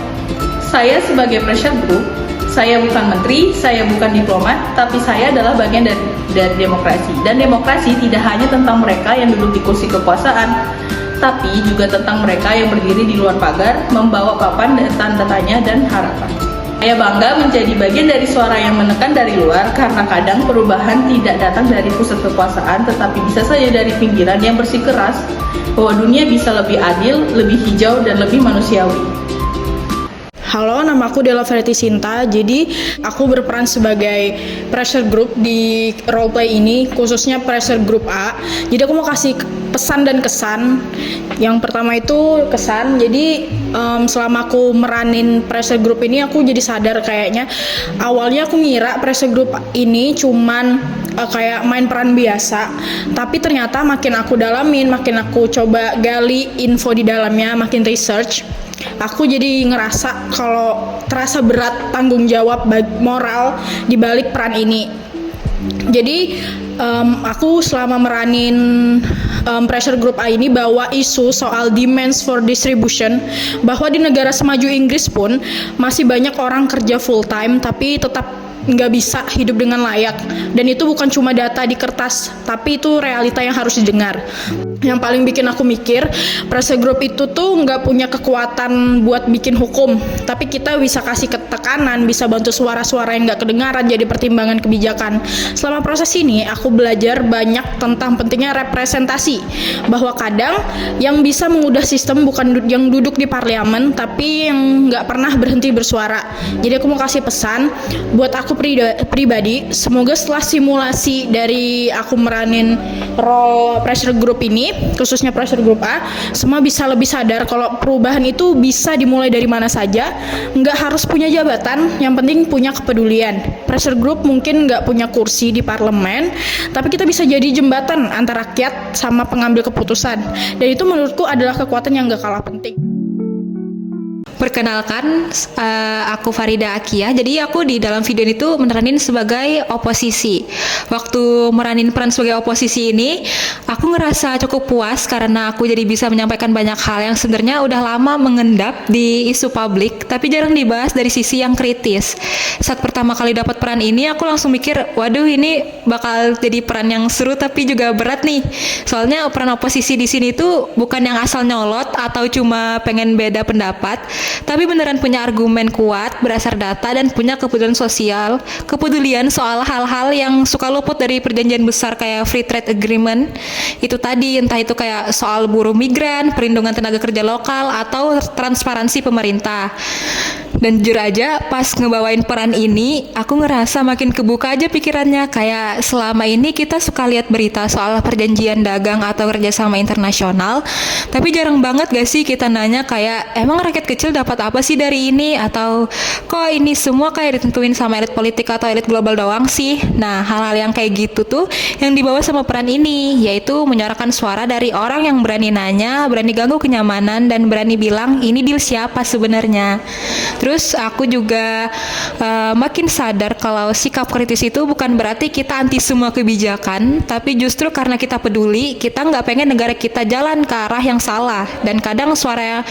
Saya sebagai pressure group, saya bukan menteri, saya bukan diplomat, tapi saya adalah bagian dari demokrasi. Dan demokrasi tidak hanya tentang mereka yang duduk di kursi kekuasaan, tapi juga tentang mereka yang berdiri di luar pagar, membawa papan dan tanda tanya dan harapan. Saya bangga menjadi bagian dari suara yang menekan dari luar, karena kadang perubahan tidak datang dari pusat kekuasaan, tetapi bisa saja dari pinggiran yang bersikeras bahwa dunia bisa lebih adil, lebih hijau, dan lebih manusiawi.
Halo, nama aku Della Verity Sinta. Jadi, aku berperan sebagai pressure group di roleplay ini, khususnya pressure group A. Jadi, aku mau kasih pesan dan kesan. Yang pertama itu kesan. Jadi, selama aku meranin pressure group ini, aku jadi sadar kayaknya awalnya aku ngira pressure group ini cuman kayak main peran biasa, tapi ternyata makin aku dalamin, makin aku coba gali info di dalamnya, makin research, aku jadi ngerasa kalau terasa berat tanggung jawab moral di balik peran ini. Jadi aku selama meranin pressure group A ini bawa isu soal demands for distribution, bahwa di negara semaju Inggris pun masih banyak orang kerja full time tapi tetap nggak bisa hidup dengan layak, dan itu bukan cuma data di kertas, tapi itu realita yang harus didengar. Yang paling bikin aku mikir, pressure group itu tuh nggak punya kekuatan buat bikin hukum, tapi kita bisa kasih tekanan, bisa bantu suara-suara yang nggak kedengaran jadi pertimbangan kebijakan. Selama proses ini, aku belajar banyak tentang pentingnya representasi, bahwa kadang yang bisa mengubah sistem bukan yang duduk di parlemen, tapi yang nggak pernah berhenti bersuara. Jadi aku mau kasih pesan buat aku pribadi, semoga setelah simulasi dari aku meranin role pressure group ini, khususnya pressure group A, semua bisa lebih sadar kalau perubahan itu bisa dimulai dari mana saja, nggak harus punya jabatan, yang penting punya kepedulian. Pressure group mungkin nggak punya kursi di parlemen, tapi kita bisa jadi jembatan antara rakyat sama pengambil keputusan, dan itu menurutku adalah kekuatan yang nggak kalah penting.
Perkenalkan, aku Farida Akia. Jadi aku di dalam video itu meranin sebagai oposisi. Waktu meranin peran sebagai oposisi ini, aku ngerasa cukup puas karena aku jadi bisa menyampaikan banyak hal yang sebenarnya udah lama mengendap di isu publik, tapi jarang dibahas dari sisi yang kritis. Saat pertama kali dapat peran ini, aku langsung mikir, waduh ini bakal jadi peran yang seru tapi juga berat nih. Soalnya peran oposisi di sini tuh bukan yang asal nyolot atau cuma pengen beda pendapat, tapi beneran punya argumen kuat berdasar data dan punya kepedulian soal hal-hal yang suka luput dari perjanjian besar kayak free trade agreement itu tadi, entah itu kayak soal buruh migran, perlindungan tenaga kerja lokal, atau transparansi pemerintah. Dan jujur aja pas ngebawain peran ini, aku ngerasa makin kebuka aja pikirannya. Kayak selama ini kita suka lihat berita soal perjanjian dagang atau kerjasama internasional, tapi jarang banget gak sih kita nanya kayak, emang rakyat kecil dapat apa sih dari ini? Atau kok ini semua kayak ditentuin sama elit politik atau elit global doang sih? Nah, hal-hal yang kayak gitu tuh yang dibawa sama peran ini, yaitu menyuarakan suara dari orang yang berani nanya, berani ganggu kenyamanan, dan berani bilang ini deal siapa sebenarnya. Terus aku juga makin sadar kalau sikap kritis itu bukan berarti kita anti semua kebijakan, tapi justru karena kita peduli, kita nggak pengen negara kita jalan ke arah yang salah. Dan kadang suara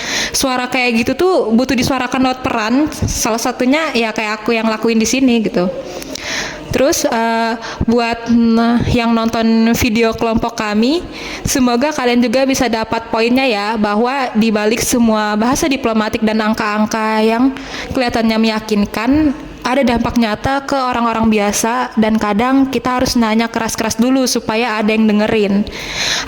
kayak gitu tuh butuh disuarakan lewat peran, salah satunya ya kayak aku yang lakuin di sini gitu. Terus buat yang nonton video kelompok kami, semoga kalian juga bisa dapat poinnya ya, bahwa di balik semua bahasa diplomatik dan angka-angka yang kelihatannya meyakinkan, ada dampak nyata ke orang-orang biasa, dan kadang kita harus nanya keras-keras dulu supaya ada yang dengerin.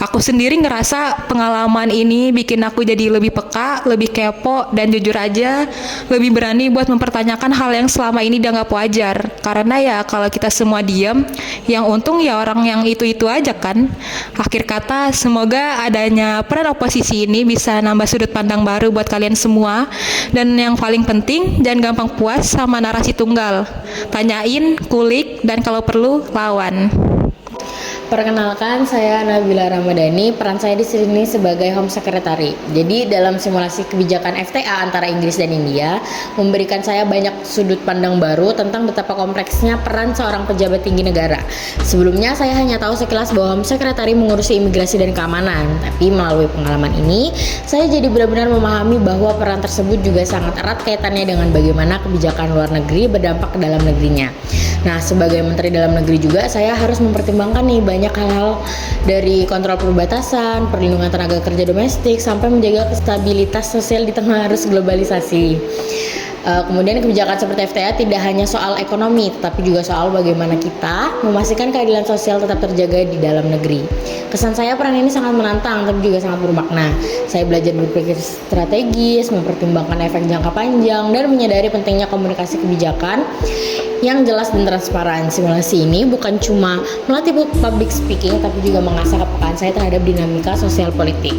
Aku sendiri ngerasa pengalaman ini bikin aku jadi lebih peka, lebih kepo, dan jujur aja lebih berani buat mempertanyakan hal yang selama ini dianggap wajar. Karena ya kalau kita semua diam, yang untung ya orang yang itu-itu aja kan. Akhir kata, semoga adanya peran oposisi ini bisa nambah sudut pandang baru buat kalian semua. Dan yang paling penting, jangan gampang puas sama narasi tunggal. Tanyain, kulik, dan kalau perlu lawan.
Perkenalkan, saya Nabila Ramadhani. Peran saya di sini sebagai Home Secretary. Jadi dalam simulasi kebijakan FTA antara Inggris dan India, memberikan saya banyak sudut pandang baru tentang betapa kompleksnya peran seorang pejabat tinggi negara. Sebelumnya saya hanya tahu sekilas bahwa Home Secretary mengurusi imigrasi dan keamanan. Tapi melalui pengalaman ini, saya jadi benar-benar memahami bahwa peran tersebut juga sangat erat kaitannya dengan bagaimana kebijakan luar negeri berdampak ke dalam negerinya. Nah, sebagai Menteri Dalam Negeri juga saya harus mempertimbangkan nih banyak hal-hal, dari kontrol perbatasan, perlindungan tenaga kerja domestik, sampai menjaga stabilitas sosial di tengah arus globalisasi. Kemudian kebijakan seperti FTA tidak hanya soal ekonomi, tetapi juga soal bagaimana kita memastikan keadilan sosial tetap terjaga di dalam negeri. Kesan saya peran ini sangat menantang, tapi juga sangat bermakna. Saya belajar berpikir strategis, mempertimbangkan efek jangka panjang, dan menyadari pentingnya komunikasi kebijakan yang jelas dan transparan. Simulasi ini bukan cuma melatih public speaking, tapi juga mengasah kepekaan saya terhadap dinamika sosial politik.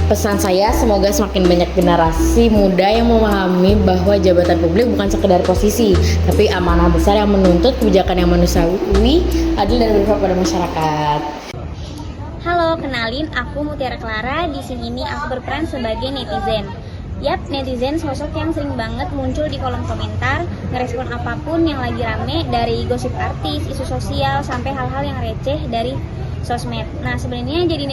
Pesan saya, semoga semakin banyak generasi muda yang memahami bahwa jabatan publik bukan sekedar posisi, tapi amanah besar yang menuntut kebijakan yang manusiawi, adil, dan berpihak pada masyarakat.
Halo, kenalin, aku Mutiara Clara. Di sini aku berperan sebagai netizen. Yap, netizen sosok yang sering banget muncul di kolom komentar, ngerespon apapun yang lagi rame, dari gosip artis, isu sosial, sampai hal-hal yang receh dari sosmed. Nah, sebenarnya jadi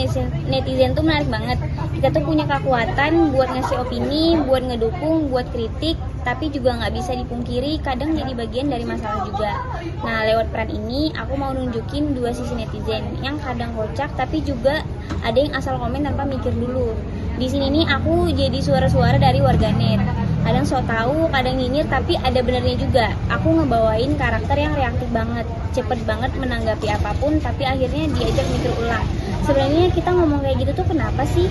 netizen tuh menarik banget. Kita tuh punya kekuatan buat ngasih opini, buat ngedukung, buat kritik, tapi juga nggak bisa dipungkiri kadang jadi bagian dari masalah juga. Nah, lewat peran ini aku mau nunjukin dua sisi netizen, yang kadang kocak tapi juga ada yang asal komen tanpa mikir dulu. Di sini nih aku jadi suara-suara dari warganet. Kadang so tahu, kadang nyinyir, tapi ada benernya juga. Aku ngebawain karakter yang reaktif banget, cepet banget menanggapi apapun, tapi akhirnya diajak mikir ulang. Sebenarnya kita ngomong kayak gitu tuh kenapa sih?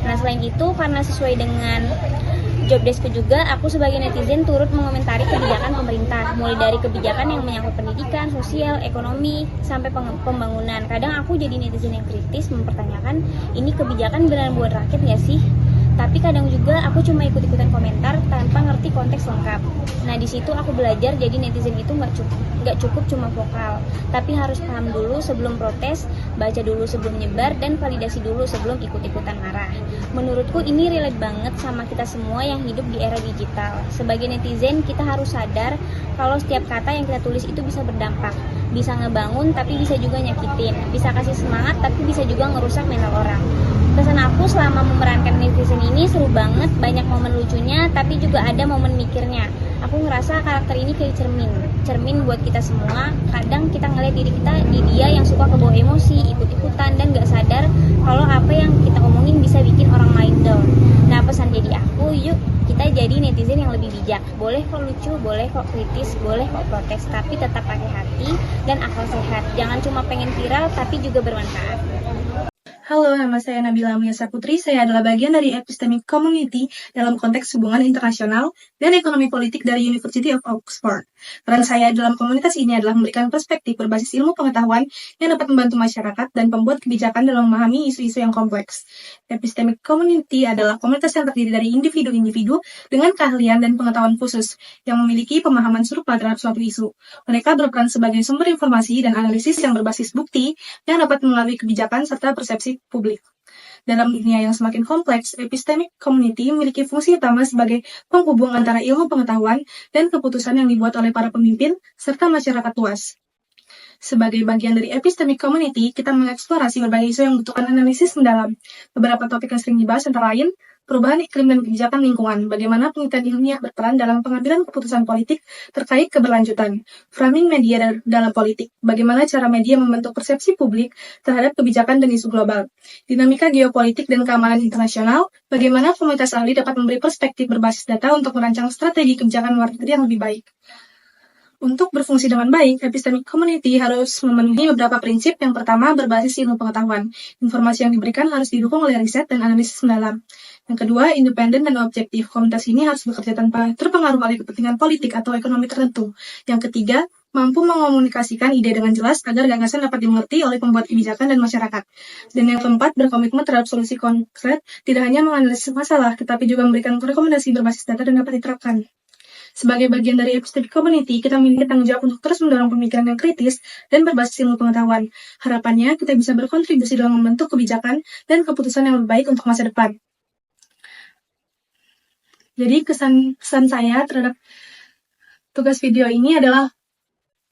Nah, selain itu karena sesuai dengan job deskku juga, aku sebagai netizen turut mengomentari kebijakan pemerintah, mulai dari kebijakan yang menyangkut pendidikan, sosial, ekonomi, sampai pembangunan. Kadang aku jadi netizen yang kritis, mempertanyakan ini kebijakan beneran buat rakyat nggak sih? Tapi kadang juga aku cuma ikut-ikutan komentar tanpa ngerti konteks lengkap. Nah, di situ aku belajar jadi netizen itu nggak cukup cuma vokal, tapi harus paham dulu sebelum protes, baca dulu sebelum nyebar, dan validasi dulu sebelum ikut-ikutan marah. Menurutku ini relate banget sama kita semua yang hidup di era digital. Sebagai netizen, kita harus sadar kalau setiap kata yang kita tulis itu bisa berdampak, bisa ngebangun tapi bisa juga nyakitin, bisa kasih semangat tapi bisa juga ngerusak mental orang. Pesan aku selama memerankan netizen ini seru banget, banyak momen lucunya tapi juga ada momen mikirnya. Aku ngerasa karakter ini kayak cermin buat kita semua. Kadang kita ngeliat diri kita di dia yang suka kebawa emosi, ikut-ikutan, dan gak sadar kalau apa yang kita omongin bisa bikin orang lain down. Nah, pesan jadi aku, yuk kita jadi netizen yang lebih bijak. Boleh kok lucu, boleh kok kritis, boleh kok protes, tapi tetap pakai hati dan akal sehat. Jangan cuma pengen viral tapi juga bermanfaat.
Halo, nama saya Nabila Miasa Putri. Saya adalah bagian dari Epistemic Community dalam konteks hubungan internasional dan ekonomi politik dari University of Oxford. Peran saya dalam komunitas ini adalah memberikan perspektif berbasis ilmu pengetahuan yang dapat membantu masyarakat dan pembuat kebijakan dalam memahami isu-isu yang kompleks. Epistemic Community adalah komunitas yang terdiri dari individu-individu dengan keahlian dan pengetahuan khusus yang memiliki pemahaman serupa terhadap suatu isu. Mereka berperan sebagai sumber informasi dan analisis yang berbasis bukti yang dapat melalui kebijakan serta persepsi publik. Dalam dunia yang semakin kompleks, Epistemic Community memiliki fungsi utama sebagai penghubung antara ilmu pengetahuan dan keputusan yang dibuat oleh para pemimpin serta masyarakat luas. Sebagai bagian dari Epistemic Community, kita mengeksplorasi berbagai isu yang membutuhkan analisis mendalam. Beberapa topik yang sering dibahas antara lain perubahan iklim dan kebijakan lingkungan, bagaimana penelitian ilmiah berperan dalam pengambilan keputusan politik terkait keberlanjutan, framing media dalam politik, bagaimana cara media membentuk persepsi publik terhadap kebijakan dan isu global, dinamika geopolitik dan keamanan internasional, bagaimana komunitas ahli dapat memberi perspektif berbasis data untuk merancang strategi kebijakan luar negeri yang lebih baik. Untuk berfungsi dengan baik, epistemic community harus memenuhi beberapa prinsip. Yang pertama, berbasis ilmu pengetahuan. Informasi yang diberikan harus didukung oleh riset dan analisis mendalam. Yang kedua, independen dan objektif. Komunitas ini harus bekerja tanpa terpengaruh oleh kepentingan politik atau ekonomi tertentu. Yang ketiga, mampu mengomunikasikan ide dengan jelas agar gagasan dapat dimengerti oleh pembuat kebijakan dan masyarakat. Dan yang keempat, berkomitmen terhadap solusi konkret, tidak hanya menganalisis masalah, tetapi juga memberikan rekomendasi berbasis data dan dapat diterapkan. Sebagai bagian dari epistemic community, kita memiliki tanggung jawab untuk terus mendorong pemikiran yang kritis dan berbasis ilmu pengetahuan. Harapannya, kita bisa berkontribusi dalam membentuk kebijakan dan keputusan yang lebih baik untuk masa depan. Jadi, kesan saya terhadap tugas video ini adalah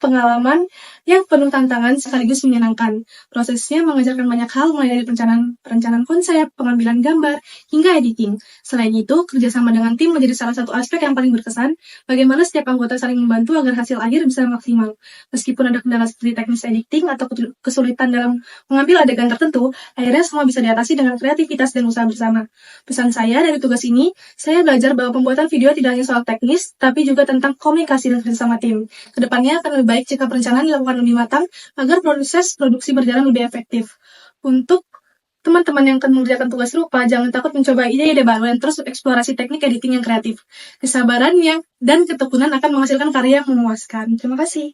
pengalaman yang penuh tantangan sekaligus menyenangkan. Prosesnya mengajarkan banyak hal mulai dari perencanaan konsep, pengambilan gambar, hingga editing. Selain itu, kerjasama dengan tim menjadi salah satu aspek yang paling berkesan, bagaimana setiap anggota saling membantu agar hasil akhir bisa maksimal. Meskipun ada kendala seperti teknis editing atau kesulitan dalam mengambil adegan tertentu, akhirnya semua bisa diatasi dengan kreativitas dan usaha bersama. Pesan saya dari tugas ini, saya belajar bahwa pembuatan video tidak hanya soal teknis, tapi juga tentang komunikasi dan kerjasama tim. Kedepannya akan lebih baik jika perencanaan dilakukan lebih matang agar proses produksi berjalan lebih efektif. Untuk teman-teman yang akan mengerjakan tugas serupa, jangan takut mencoba ide-ide baru dan terus eksplorasi teknik editing yang kreatif. Kesabaran dan ketekunan akan menghasilkan karya yang memuaskan. Terima kasih.